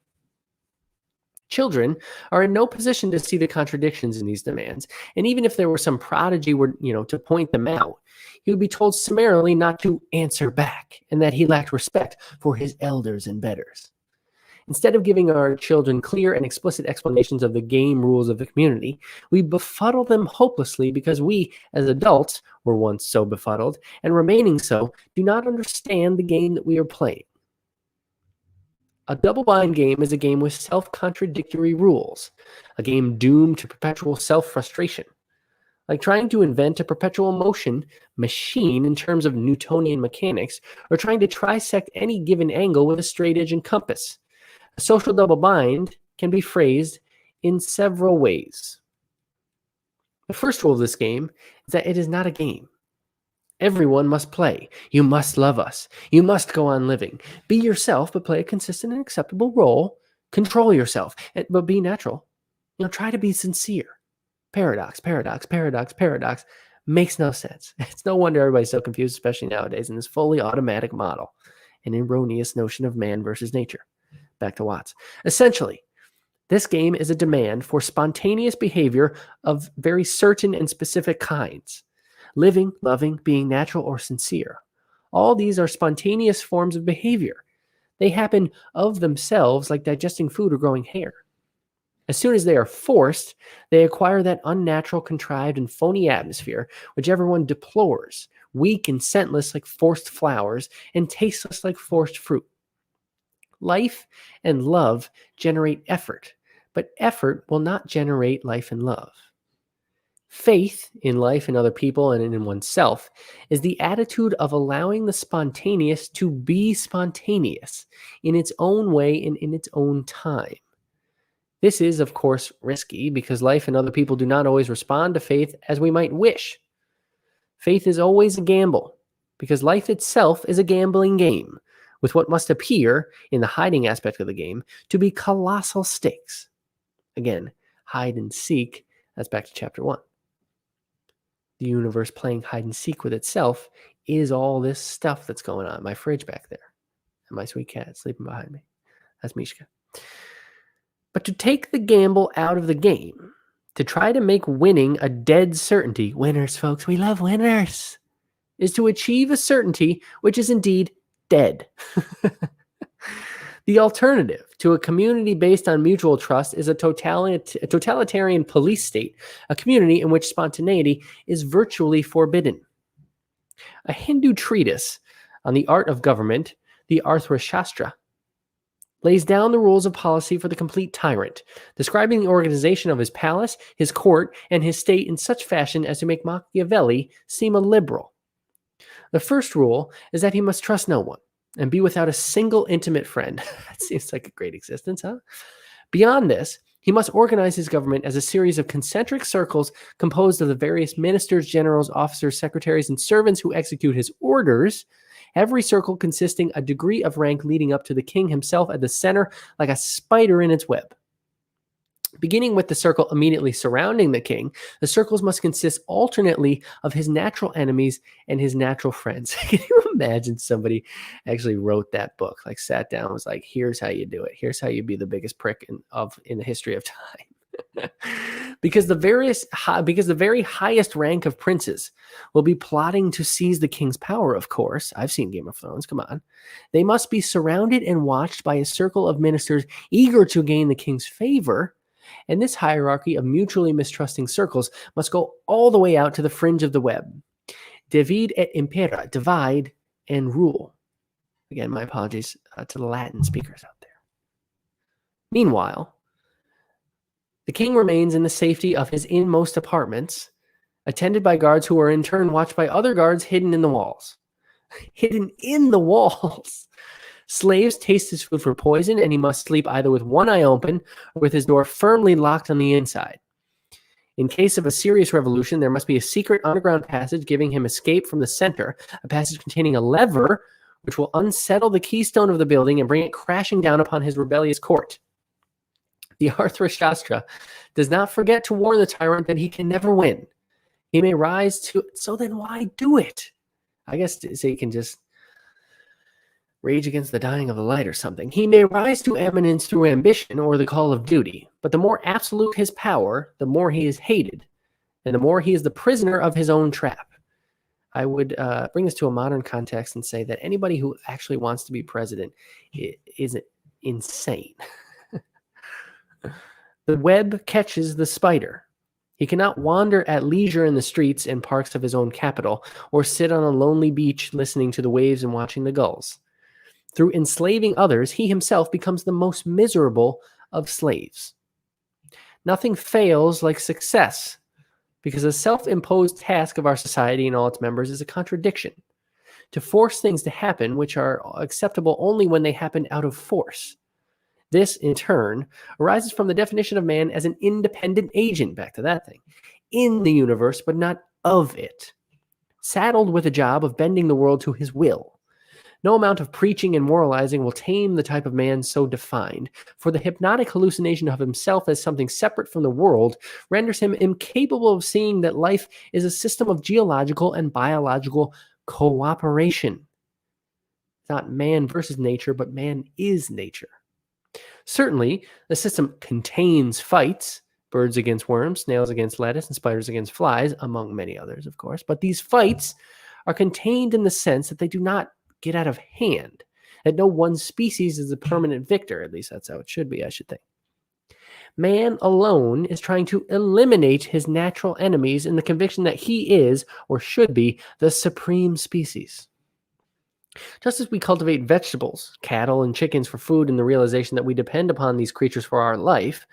A: Children are in no position to see the contradictions in these demands, and even if there were some prodigy to point them out, he would be told summarily not to answer back, and that he lacked respect for his elders and betters. Instead of giving our children clear and explicit explanations of the game rules of the community, we befuddle them hopelessly because we, as adults, were once so befuddled, and remaining so, do not understand the game that we are playing. A double-bind game is a game with self-contradictory rules, a game doomed to perpetual self-frustration. Like trying to invent a perpetual motion machine in terms of Newtonian mechanics, or trying to trisect any given angle with a straight edge and compass. A social double-bind can be phrased in several ways. The first rule of this game is that it is not a game. Everyone must play. You must love us. You must go on living. Be yourself, but play a consistent and acceptable role. Control yourself, but be natural. Try to be sincere. Paradox, paradox, paradox, paradox. Makes no sense. It's no wonder everybody's so confused, especially nowadays in this fully automatic model. an erroneous notion of man versus nature. Back to Watts. Essentially, this game is a demand for spontaneous behavior of very certain and specific kinds. Living, loving, being natural, or sincere. All these are spontaneous forms of behavior. They happen of themselves like digesting food or growing hair. As soon as they are forced, they acquire that unnatural, contrived, and phony atmosphere which everyone deplores, weak and scentless like forced flowers, and tasteless like forced fruit. Life and love generate effort, but effort will not generate life and love. Faith in life and other people and in oneself is the attitude of allowing the spontaneous to be spontaneous in its own way and in its own time. This is, of course, risky because life and other people do not always respond to faith as we might wish. Faith is always a gamble because life itself is a gambling game with what must appear, in the hiding aspect of the game, to be colossal stakes. Again, hide and seek, that's back to chapter 1. The universe playing hide and seek with itself is all this stuff that's going on. My fridge back there, and my sweet cat sleeping behind me. That's Mishka. But to take the gamble out of the game, to try to make winning a dead certainty, winners, folks, we love winners, is to achieve a certainty which is indeed dead. The alternative to a community based on mutual trust is a totalitarian police state, a community in which spontaneity is virtually forbidden. A Hindu treatise on the art of government, the Arthashastra, lays down the rules of policy for the complete tyrant, describing the organization of his palace, his court, and his state in such fashion as to make Machiavelli seem a liberal. The first rule is that he must trust no one and be without a single intimate friend. That seems like a great existence, huh? Beyond this, he must organize his government as a series of concentric circles composed of the various ministers, generals, officers, secretaries, and servants who execute his orders, every circle consisting a degree of rank leading up to the king himself at the center, like a spider in its web. Beginning with the circle immediately surrounding the king, the circles must consist alternately of his natural enemies and his natural friends. Can you imagine somebody actually wrote that book, like sat down and was like, here's how you do it. Here's how you be the biggest prick in the history of time. Because the very highest rank of princes will be plotting to seize the king's power, of course. I've seen Game of Thrones, come on. They must be surrounded and watched by a circle of ministers eager to gain the king's favor. And this hierarchy of mutually mistrusting circles must go all the way out to the fringe of the web. Divide et impera, divide and rule. Again, my apologies to the Latin speakers out there. Meanwhile, the king remains in the safety of his inmost apartments, attended by guards who are in turn watched by other guards hidden in the walls. Hidden in the walls! Slaves taste his food for poison, and he must sleep either with one eye open or with his door firmly locked on the inside. In case of a serious revolution, there must be a secret underground passage giving him escape from the center, a passage containing a lever which will unsettle the keystone of the building and bring it crashing down upon his rebellious court. The Arthashastra does not forget to warn the tyrant that he can never win. He may rise to... So then why do it? I guess so he can just rage against the dying of the light or something. He may rise to eminence through ambition or the call of duty, but the more absolute his power, the more he is hated, and the more he is the prisoner of his own trap. I would bring this to a modern context and say that anybody who actually wants to be president is insane. The web catches the spider. He cannot wander at leisure in the streets and parks of his own capital, or sit on a lonely beach listening to the waves and watching the gulls. Through enslaving others, he himself becomes the most miserable of slaves. Nothing fails like success, because a self-imposed task of our society and all its members is a contradiction. To force things to happen which are acceptable only when they happen out of force. This, in turn, arises from the definition of man as an independent agent, back to that thing, in the universe, but not of it, saddled with a job of bending the world to his will. No amount of preaching and moralizing will tame the type of man so defined, for the hypnotic hallucination of himself as something separate from the world renders him incapable of seeing that life is a system of geological and biological cooperation. It's not man versus nature, but man is nature. Certainly, the system contains fights, birds against worms, snails against lettuce, and spiders against flies, among many others, of course. But these fights are contained in the sense that they do not get out of hand, that no one species is a permanent victor. At least that's how it should be, I should think. Man alone is trying to eliminate his natural enemies in the conviction that he is, or should be, the supreme species. Just as we cultivate vegetables, cattle, and chickens for food in the realization that we depend upon these creatures for our life,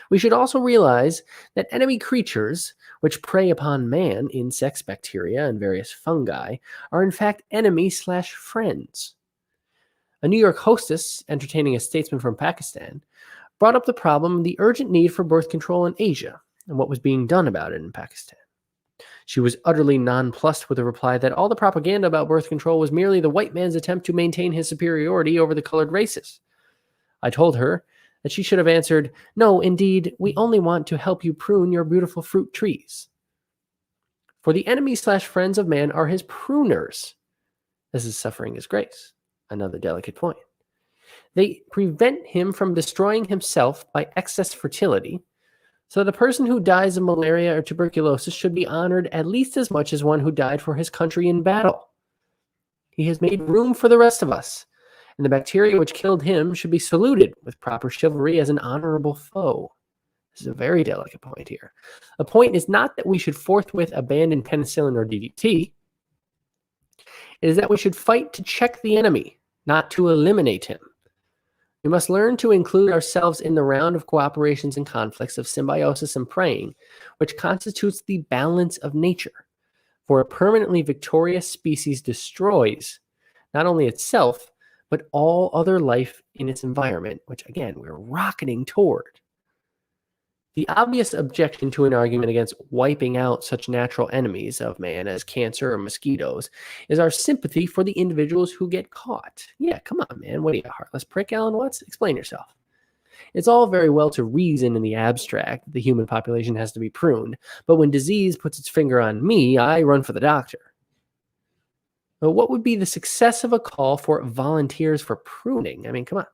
A: we should also realize that enemy creatures, which prey upon man, insects, bacteria, and various fungi, are in fact enemy/friends. A New York hostess, entertaining a statesman from Pakistan, brought up the problem of the urgent need for birth control in Asia and what was being done about it in Pakistan. She was utterly nonplussed with the reply that all the propaganda about birth control was merely the white man's attempt to maintain his superiority over the colored races. I told her that she should have answered, "No, indeed, we only want to help you prune your beautiful fruit trees." For the enemies/friends of man are his pruners. This is suffering his grace. Another delicate point. They prevent him from destroying himself by excess fertility, so the person who dies of malaria or tuberculosis should be honored at least as much as one who died for his country in battle. He has made room for the rest of us, and the bacteria which killed him should be saluted with proper chivalry as an honorable foe. This is a very delicate point here. The point is not that we should forthwith abandon penicillin or DDT. It is that we should fight to check the enemy, not to eliminate him. We must learn to include ourselves in the round of cooperations and conflicts of symbiosis and preying, which constitutes the balance of nature. For a permanently victorious species destroys not only itself, but all other life in its environment, which again, we're rocketing toward. The obvious objection to an argument against wiping out such natural enemies of man as cancer or mosquitoes is our sympathy for the individuals who get caught. Yeah, come on, man. What are you, a heartless prick, Alan Watts? Explain yourself. It's all very well to reason in the abstract that the human population has to be pruned, but when disease puts its finger on me, I run for the doctor. But what would be the success of a call for volunteers for pruning? I mean, come on.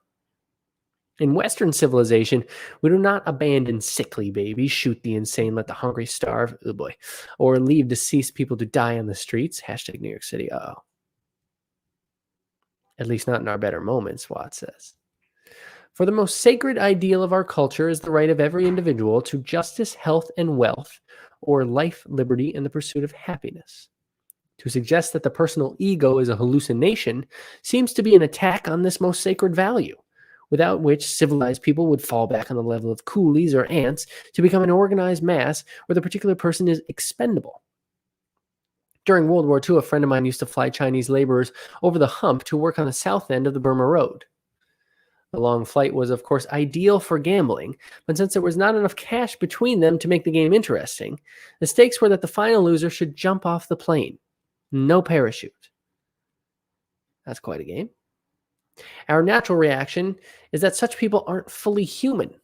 A: In Western civilization, we do not abandon sickly babies, shoot the insane, let the hungry starve, oh boy, or leave deceased people to die on the streets. Hashtag New York City, uh-oh. At least not in our better moments, Watts says. For the most sacred ideal of our culture is the right of every individual to justice, health, and wealth, or life, liberty, and the pursuit of happiness. To suggest that the personal ego is a hallucination seems to be an attack on this most sacred value, without which civilized people would fall back on the level of coolies or ants to become an organized mass where the particular person is expendable. During World War II, a friend of mine used to fly Chinese laborers over the hump to work on the south end of the Burma Road. The long flight was, of course, ideal for gambling, but since there was not enough cash between them to make the game interesting, the stakes were that the final loser should jump off the plane. No parachute. That's quite a game. Our natural reaction is that such people aren't fully human.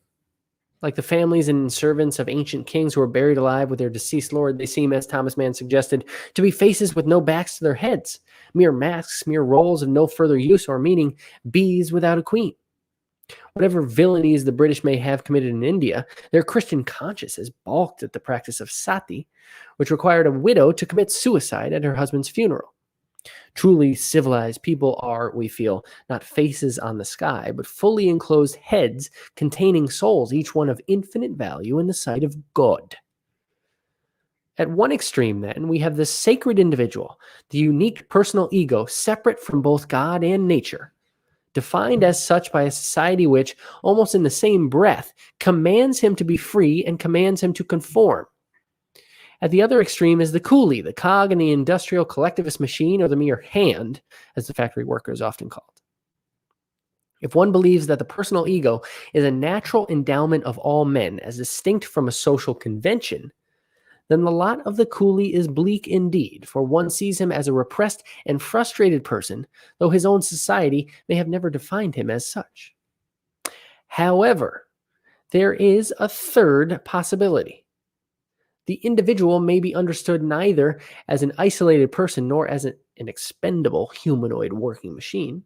A: Like the families and servants of ancient kings who were buried alive with their deceased lord, they seem, as Thomas Mann suggested, to be faces with no backs to their heads, mere masks, mere roles of no further use or meaning, bees without a queen. Whatever villainies the British may have committed in India, their Christian conscience has balked at the practice of sati, which required a widow to commit suicide at her husband's funeral. Truly civilized people are, we feel, not faces on the sky, but fully enclosed heads containing souls, each one of infinite value in the sight of God. At one extreme, then, we have the sacred individual, the unique personal ego, separate from both God and nature, defined as such by a society which, almost in the same breath, commands him to be free and commands him to conform. At the other extreme is the coolie, the cog in the industrial collectivist machine, or the mere hand, as the factory worker is often called. If one believes that the personal ego is a natural endowment of all men, as distinct from a social convention, then the lot of the coolie is bleak indeed, for one sees him as a repressed and frustrated person, though his own society may have never defined him as such. However, there is a third possibility. The individual may be understood neither as an isolated person nor as an expendable humanoid working machine.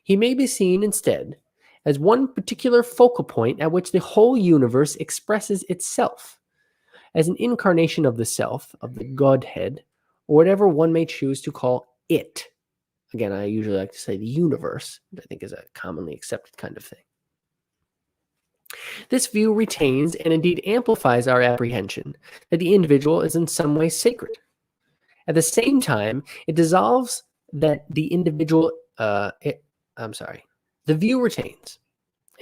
A: He may be seen instead as one particular focal point at which the whole universe expresses itself, as an incarnation of the self, of the Godhead, or whatever one may choose to call it. Again, I usually like to say the universe, which I think is a commonly accepted kind of thing. This view retains and indeed amplifies our apprehension that the individual is in some way sacred. At the same time, it dissolves that the individual, the view retains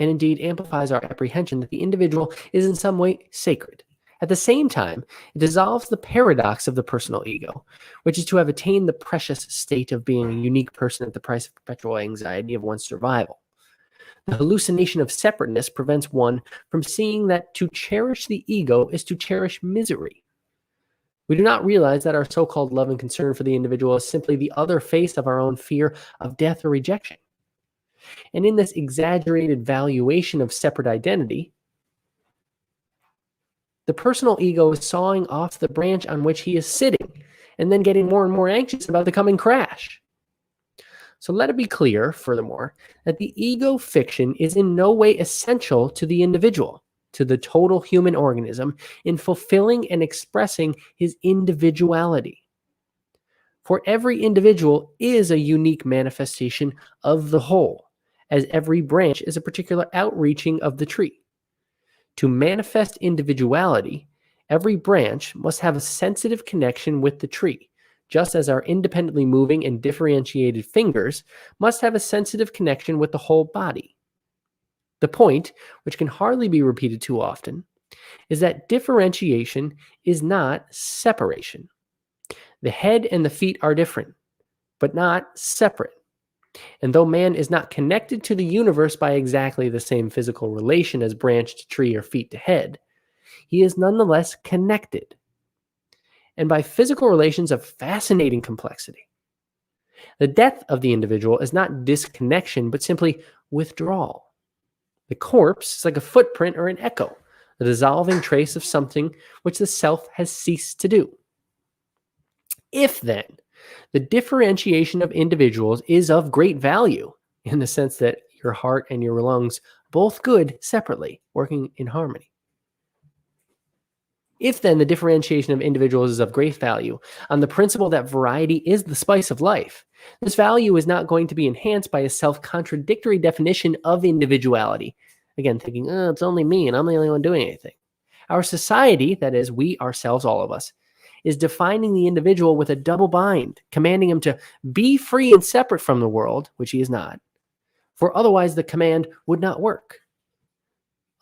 A: and indeed amplifies our apprehension that the individual is in some way sacred. At the same time, it dissolves the paradox of the personal ego, which is to have attained the precious state of being a unique person at the price of perpetual anxiety of one's survival. The hallucination of separateness prevents one from seeing that to cherish the ego is to cherish misery. We do not realize that our so-called love and concern for the individual is simply the other face of our own fear of death or rejection. And in this exaggerated valuation of separate identity, the personal ego is sawing off the branch on which he is sitting and then getting more and more anxious about the coming crash. So let it be clear, furthermore, that the ego fiction is in no way essential to the individual, to the total human organism, in fulfilling and expressing his individuality. For every individual is a unique manifestation of the whole, as every branch is a particular outreaching of the tree. To manifest individuality, every branch must have a sensitive connection with the tree, just as our independently moving and differentiated fingers must have a sensitive connection with the whole body. The point, which can hardly be repeated too often, is that differentiation is not separation. The head and the feet are different, but not separate. And though man is not connected to the universe by exactly the same physical relation as branch to tree or feet to head, he is nonetheless connected, and by physical relations of fascinating complexity. The death of the individual is not disconnection, but simply withdrawal. The corpse is like a footprint or an echo, a dissolving trace of something which the self has ceased to do. If then the differentiation of individuals is of great value, in the sense that your heart and your lungs both good separately, working in harmony. If then the differentiation of individuals is of great value, on the principle that variety is the spice of life, this value is not going to be enhanced by a self-contradictory definition of individuality. Again, thinking, it's only me and I'm the only one doing anything. Our society, that is, we ourselves, all of us, is defining the individual with a double bind, commanding him to be free and separate from the world, which he is not, for otherwise the command would not work.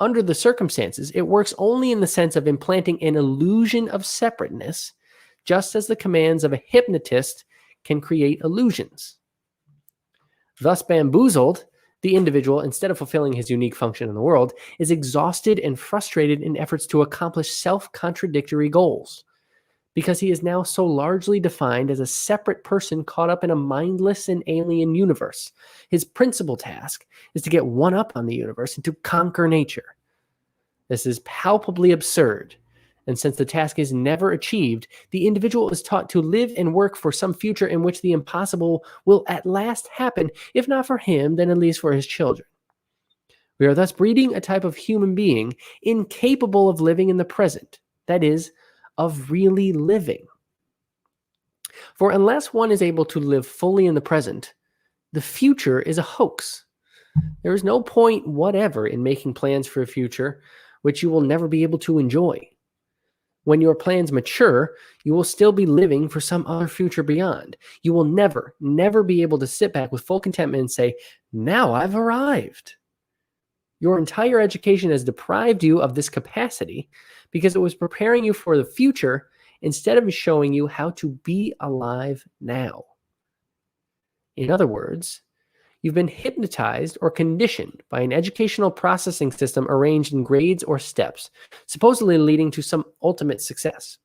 A: Under the circumstances, it works only in the sense of implanting an illusion of separateness, just as the commands of a hypnotist can create illusions. Thus bamboozled, the individual, instead of fulfilling his unique function in the world, is exhausted and frustrated in efforts to accomplish self-contradictory goals, because he is now so largely defined as a separate person caught up in a mindless and alien universe. His principal task is to get one up on the universe and to conquer nature. This is palpably absurd, and since the task is never achieved, the individual is taught to live and work for some future in which the impossible will at last happen, if not for him, then at least for his children. We are thus breeding a type of human being incapable of living in the present, that is, of really living. For unless one is able to live fully in the present, the future is a hoax. There is no point whatever in making plans for a future which you will never be able to enjoy. When your plans mature, you will still be living for some other future beyond. You will never, never be able to sit back with full contentment and say, now I've arrived. Your entire education has deprived you of this capacity because it was preparing you for the future instead of showing you how to be alive now. In other words, you've been hypnotized or conditioned by an educational processing system arranged in grades or steps, supposedly leading to some ultimate success.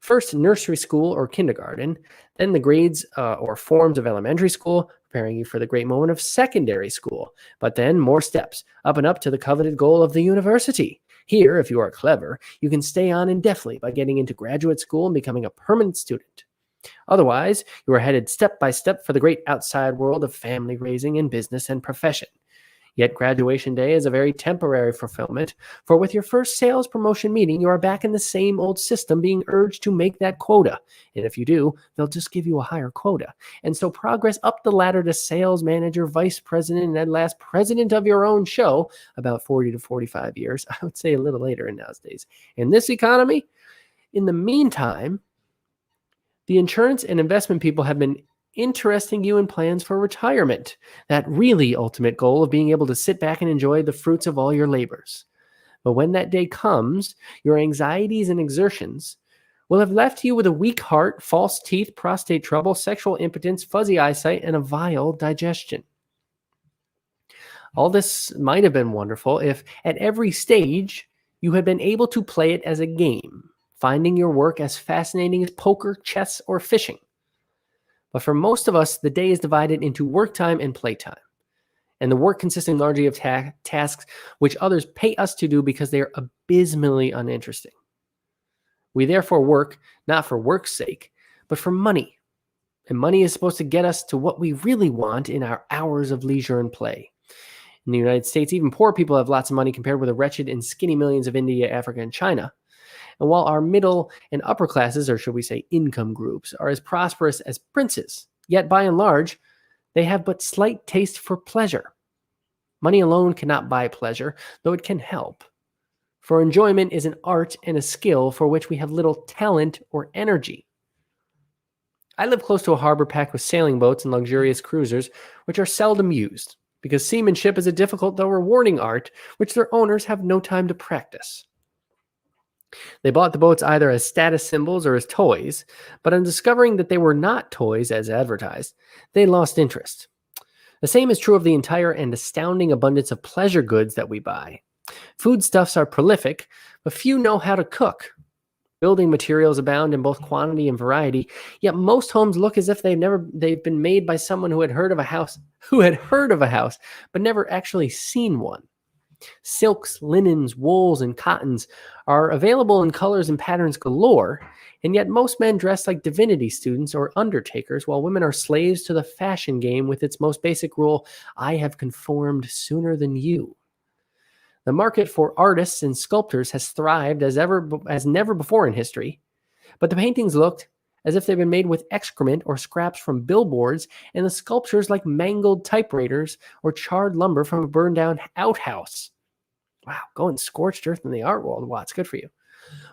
A: First, nursery school or kindergarten, then the grades or forms of elementary school, preparing you for the great moment of secondary school, but then more steps, up and up to the coveted goal of the university, Here, if you are clever, you can stay on indefinitely by getting into graduate school and becoming a permanent student. Otherwise, you are headed step by step for the great outside world of family raising and business and profession. Yet graduation day is a very temporary fulfillment, for with your first sales promotion meeting, you are back in the same old system being urged to make that quota. And if you do, they'll just give you a higher quota. And so progress up the ladder to sales manager, vice president, and at last president of your own show, about 40 to 45 years, I would say a little later in nowadays. In this economy, in the meantime, the insurance and investment people have been interesting you in plans for retirement, that really ultimate goal of being able to sit back and enjoy the fruits of all your labors. But when that day comes, your anxieties and exertions will have left you with a weak heart, false teeth, prostate trouble, sexual impotence, fuzzy eyesight, and a vile digestion. All this might have been wonderful if at every stage you had been able to play it as a game, finding your work as fascinating as poker, chess, or fishing. But for most of us, the day is divided into work time and playtime, and the work consisting largely of tasks which others pay us to do because they are abysmally uninteresting. We therefore work not for work's sake, but for money. And money is supposed to get us to what we really want in our hours of leisure and play. In the United States, even poor people have lots of money compared with the wretched and skinny millions of India, Africa, and China. And while our middle and upper classes, or should we say income groups, are as prosperous as princes, yet by and large, they have but slight taste for pleasure. Money alone cannot buy pleasure, though it can help. For enjoyment is an art and a skill for which we have little talent or energy. I live close to a harbor packed with sailing boats and luxurious cruisers, which are seldom used, because seamanship is a difficult though rewarding art, which their owners have no time to practice. They bought the boats either as status symbols or as toys, but on discovering that they were not toys as advertised, they lost interest. The same is true of the entire and astounding abundance of pleasure goods that we buy. Foodstuffs are prolific, but few know how to cook. Building materials abound in both quantity and variety, yet most homes look as if they've been made by someone who had heard of a house, but never actually seen one. Silks, linens, wools, and cottons are available in colors and patterns galore, and yet most men dress like divinity students or undertakers, while women are slaves to the fashion game with its most basic rule, I have conformed sooner than you. The market for artists and sculptors has thrived as never before in history, but the paintings looked as if they'd been made with excrement or scraps from billboards, and the sculptures like mangled typewriters or charred lumber from a burned-down outhouse. Wow, going scorched earth in the art world. Wow, it's good for you.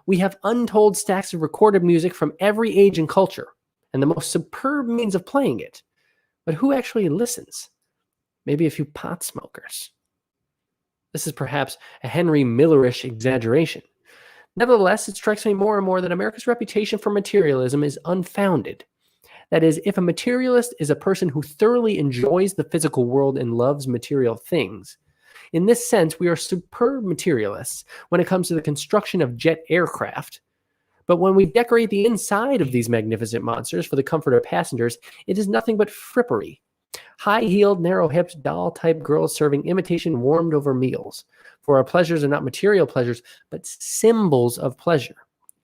A: We have untold stacks of recorded music from every age and culture, and the most superb means of playing it. But who actually listens? Maybe a few pot smokers. This is perhaps a Henry Millerish exaggeration. Nevertheless, it strikes me more and more that America's reputation for materialism is unfounded. That is, if a materialist is a person who thoroughly enjoys the physical world and loves material things, in this sense, we are superb materialists when it comes to the construction of jet aircraft. But when we decorate the inside of these magnificent monsters for the comfort of passengers, it is nothing but frippery. High-heeled, narrow-hipped, doll-type girls serving imitation warmed-over meals. For our pleasures are not material pleasures, but symbols of pleasure,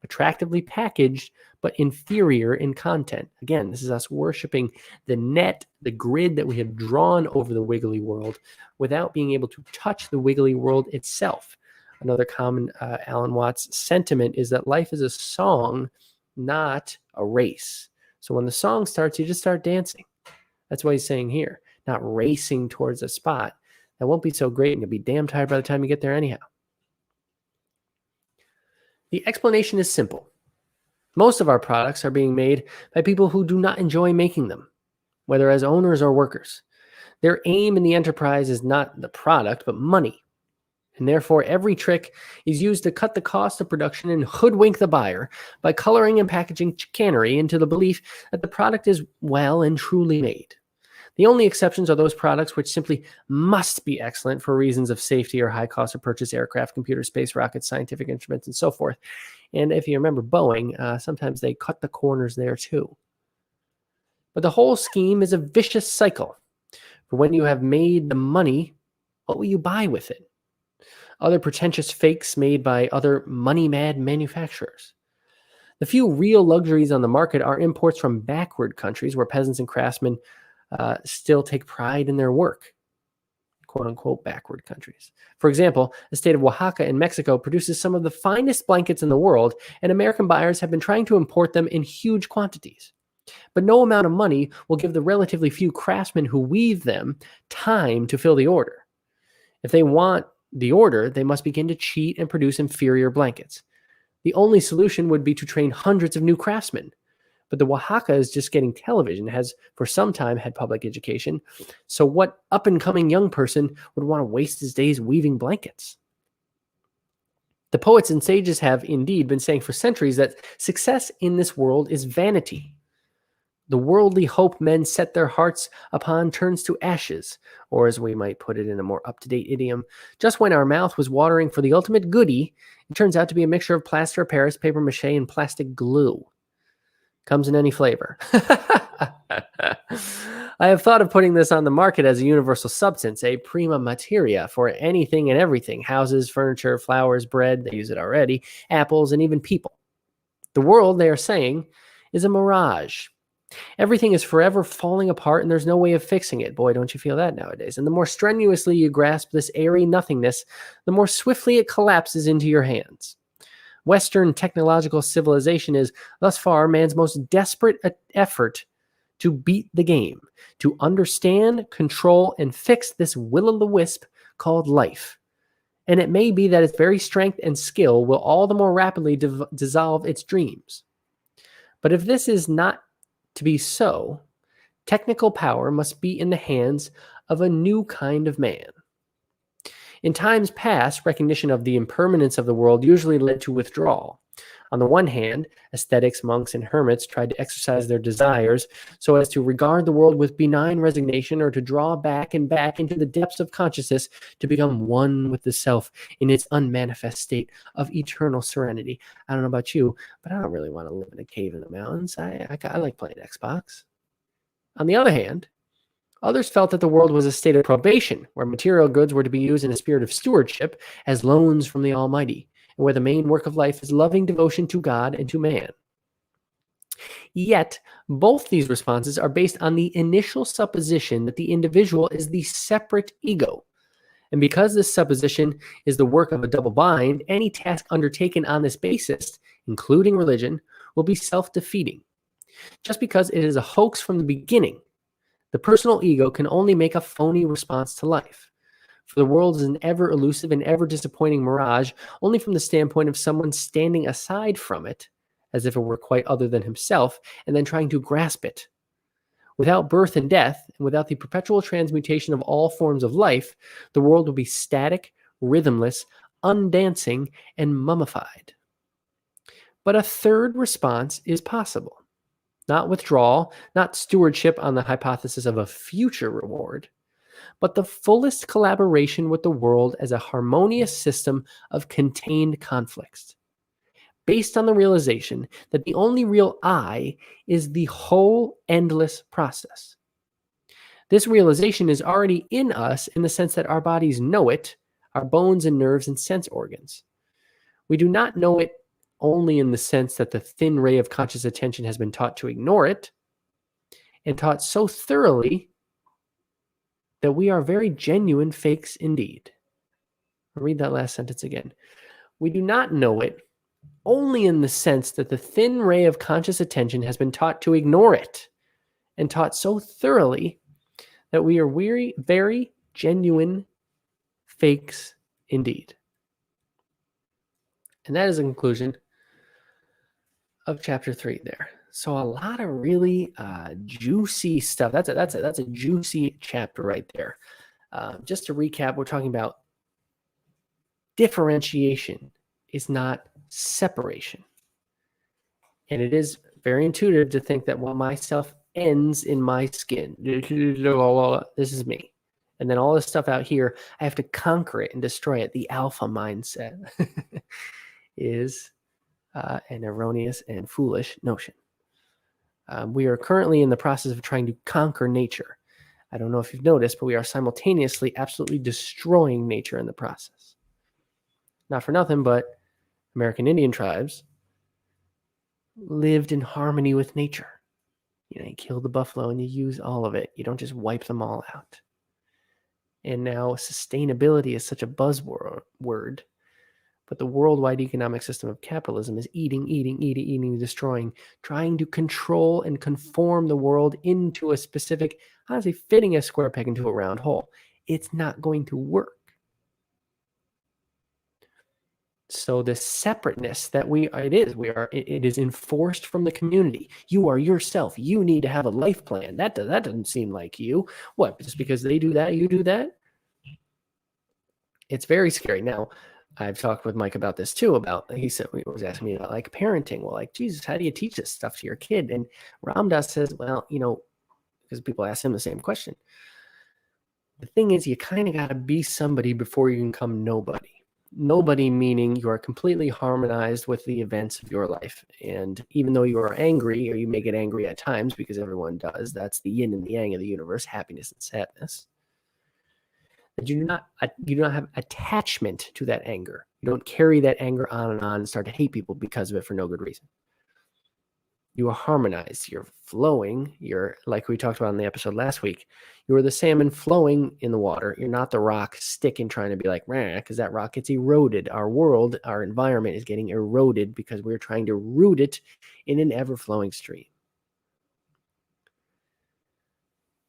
A: attractively packaged, but inferior in content. Again, this is us worshiping the net, the grid that we have drawn over the wiggly world without being able to touch the wiggly world itself. Another common Alan Watts sentiment is that life is a song, not a race. So when the song starts, you just start dancing. That's what he's saying here, not racing towards a spot. That won't be so great, and you'll be damn tired by the time you get there anyhow. The explanation is simple. Most of our products are being made by people who do not enjoy making them, whether as owners or workers. Their aim in the enterprise is not the product, but money. And therefore, every trick is used to cut the cost of production and hoodwink the buyer by coloring and packaging chicanery into the belief that the product is well and truly made. The only exceptions are those products which simply must be excellent for reasons of safety or high cost of purchase, aircraft, computers, space rockets, scientific instruments, and so forth. And if you remember Boeing, sometimes they cut the corners there too. But the whole scheme is a vicious cycle. For when you have made the money, what will you buy with it? other pretentious fakes made by other money-mad manufacturers. The few real luxuries on the market are imports from backward countries where peasants and craftsmen still take pride in their work. Quote unquote backward countries. For example, the state of Oaxaca in Mexico produces some of the finest blankets in the world, and American buyers have been trying to import them in huge quantities. But no amount of money will give the relatively few craftsmen who weave them time to fill the order. If they want the order, they must begin to cheat and produce inferior blankets. The only solution would be to train hundreds of new craftsmen. But the Oaxaca is just getting television, has for some time had public education. So what up-and-coming young person would want to waste his days weaving blankets? The poets and sages have indeed been saying for centuries that success in this world is vanity. The worldly hope men set their hearts upon turns to ashes, or as we might put it in a more up-to-date idiom, just when our mouth was watering for the ultimate goodie, it turns out to be a mixture of plaster of Paris, paper mache, and plastic glue. Comes in any flavor. I have thought of putting this on the market as a universal substance, a prima materia for anything and everything. Houses, furniture, flowers, bread, they use it already, apples, and even people. The world, they are saying, is a mirage. Everything is forever falling apart and there's no way of fixing it. Boy, don't you feel that nowadays. And the more strenuously you grasp this airy nothingness, the more swiftly it collapses into your hands. Western technological civilization is, thus far, man's most desperate effort to beat the game, to understand, control, and fix this will-o'-the-wisp called life. And it may be that its very strength and skill will all the more rapidly dissolve its dreams. But if this is not to be so, technical power must be in the hands of a new kind of man. In times past, recognition of the impermanence of the world usually led to withdrawal. On the one hand, ascetics, monks, and hermits tried to exercise their desires so as to regard the world with benign resignation, or to draw back and back into the depths of consciousness to become one with the self in its unmanifest state of eternal serenity. I don't know about you, but I don't really want to live in a cave in the mountains. I like playing Xbox. On the other hand, others felt that the world was a state of probation, where material goods were to be used in a spirit of stewardship as loans from the Almighty, and where the main work of life is loving devotion to God and to man. Yet, both these responses are based on the initial supposition that the individual is the separate ego. And because this supposition is the work of a double mind, any task undertaken on this basis, including religion, will be self-defeating. Just because it is a hoax from the beginning, the personal ego can only make a phony response to life. For the world is an ever elusive and ever disappointing mirage, only from the standpoint of someone standing aside from it, as if it were quite other than himself, and then trying to grasp it. Without birth and death, and without the perpetual transmutation of all forms of life, the world will be static, rhythmless, undancing, and mummified. But a third response is possible. Not withdrawal, not stewardship on the hypothesis of a future reward, but the fullest collaboration with the world as a harmonious system of contained conflicts, based on the realization that the only real I is the whole endless process. This realization is already in us in the sense that our bodies know it, our bones and nerves and sense organs. We do not know it only in the sense that the thin ray of conscious attention has been taught to ignore it, and taught so thoroughly that we are very genuine fakes indeed. I'll read that last sentence again. We do not know it only in the sense that the thin ray of conscious attention has been taught to ignore it, and taught so thoroughly that we are very genuine fakes indeed. And that is a conclusion of chapter 3 there. So a lot of really juicy stuff. That's a juicy chapter right there. Just to recap, we're talking about differentiation is not separation. And it is very intuitive to think that, well, myself ends in my skin. This is me. And then all this stuff out here, I have to conquer it and destroy it. The alpha mindset is an erroneous and foolish notion. We are currently in the process of trying to conquer nature. I don't know if you've noticed, but we are simultaneously absolutely destroying nature in the process. not for nothing, but American Indian tribes lived in harmony with nature. You kill the buffalo and you use all of it. You don't just wipe them all out. And now sustainability is such a buzzword, but the worldwide economic system of capitalism is eating, destroying, trying to control and conform the world into a specific, honestly, fitting a square peg into a round hole. It's not going to work. So the separateness that it is enforced from the community. You are yourself. You need to have a life plan. That doesn't seem like you. What? Just because they do that, you do that? It's very scary. Now, I've talked with Mike about this too. He was asking me about like parenting. Well, like, Jesus, how do you teach this stuff to your kid? And Ramdas says, well, because people ask him the same question. The thing is, you kind of got to be somebody before you can become nobody. Nobody meaning you are completely harmonized with the events of your life. And even though you are angry, or you may get angry at times, because everyone does, that's the yin and the yang of the universe, happiness and sadness. That you do not have attachment to that anger. You don't carry that anger on and start to hate people because of it for no good reason. You are harmonized. You're flowing. You're, like we talked about in the episode last week, you are the salmon flowing in the water. You're not the rock sticking, trying to be like, because that rock gets eroded. Our world, our environment is getting eroded because we're trying to root it in an ever-flowing stream.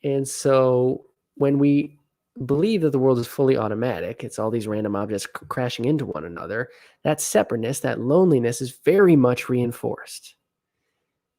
A: And so when we believe that the world is fully automatic, it's all these random objects crashing into one another, that separateness, that loneliness is very much reinforced.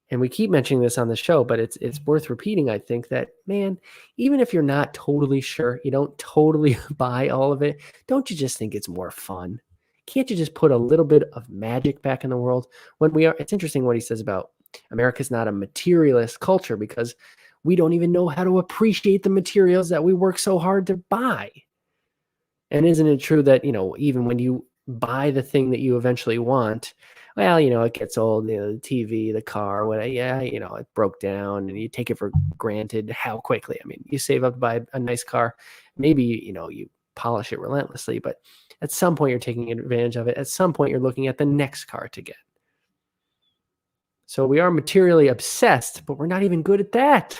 A: And we keep mentioning this on the show, but it's worth repeating, I think, that, man, even if you're not totally sure, you don't totally buy all of it, don't you just think it's more fun? Can't you just put a little bit of magic back in the world? It's interesting what he says about America's not a materialist culture because we don't even know how to appreciate the materials that we work so hard to buy. And isn't it true that, even when you buy the thing that you eventually want, well, it gets old, the TV, the car, it broke down, and you take it for granted how quickly. I mean, you save up to buy a nice car. Maybe, you polish it relentlessly, but at some point you're taking advantage of it. At some point you're looking at the next car to get. So we are materially obsessed, but we're not even good at that,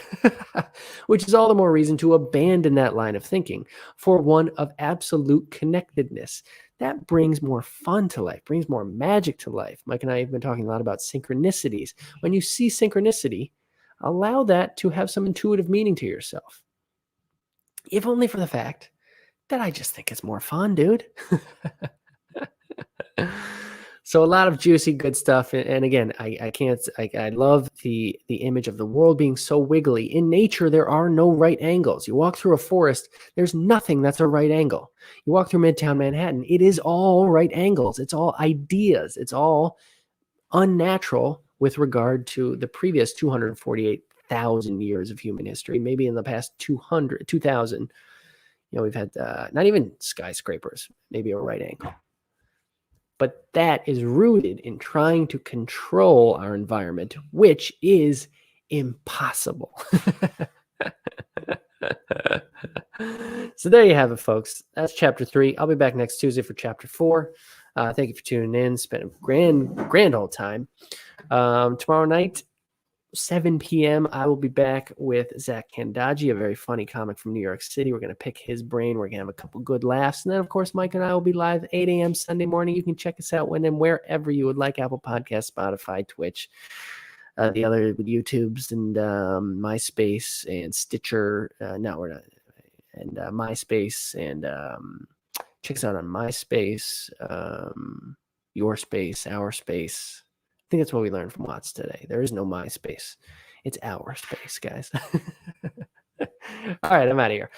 A: which is all the more reason to abandon that line of thinking for one of absolute connectedness. That brings more fun to life, brings more magic to life. Mike and I have been talking a lot about synchronicities. When you see synchronicity, allow that to have some intuitive meaning to yourself, if only for the fact that I just think it's more fun, dude. So a lot of juicy, good stuff. And again, I love the image of the world being so wiggly. In nature, there are no right angles. You walk through a forest, there's nothing that's a right angle. You walk through Midtown Manhattan, it is all right angles. It's all ideas. It's all unnatural with regard to the previous 248,000 years of human history. Maybe in the past 2,000, we've had not even skyscrapers, maybe a right angle. But that is rooted in trying to control our environment, which is impossible. So there you have it, folks. That's chapter 3. I'll be back next Tuesday for chapter 4. Thank you for tuning in. Spent a grand old time. Tomorrow night, 7 p.m., I will be back with Zach Kandaji, a very funny comic from New York City. We're going to pick his brain. We're going to have a couple good laughs. And then, of course, Mike and I will be live 8 a.m. Sunday morning. You can check us out when and wherever you would like: Apple Podcasts, Spotify, Twitch, the other YouTubes, and MySpace and Stitcher. No, we're not. And MySpace, and check us out on MySpace, Your Space, Our Space. I think that's what we learned from Watts today. There is no MySpace. It's our space, guys. All right, I'm out of here.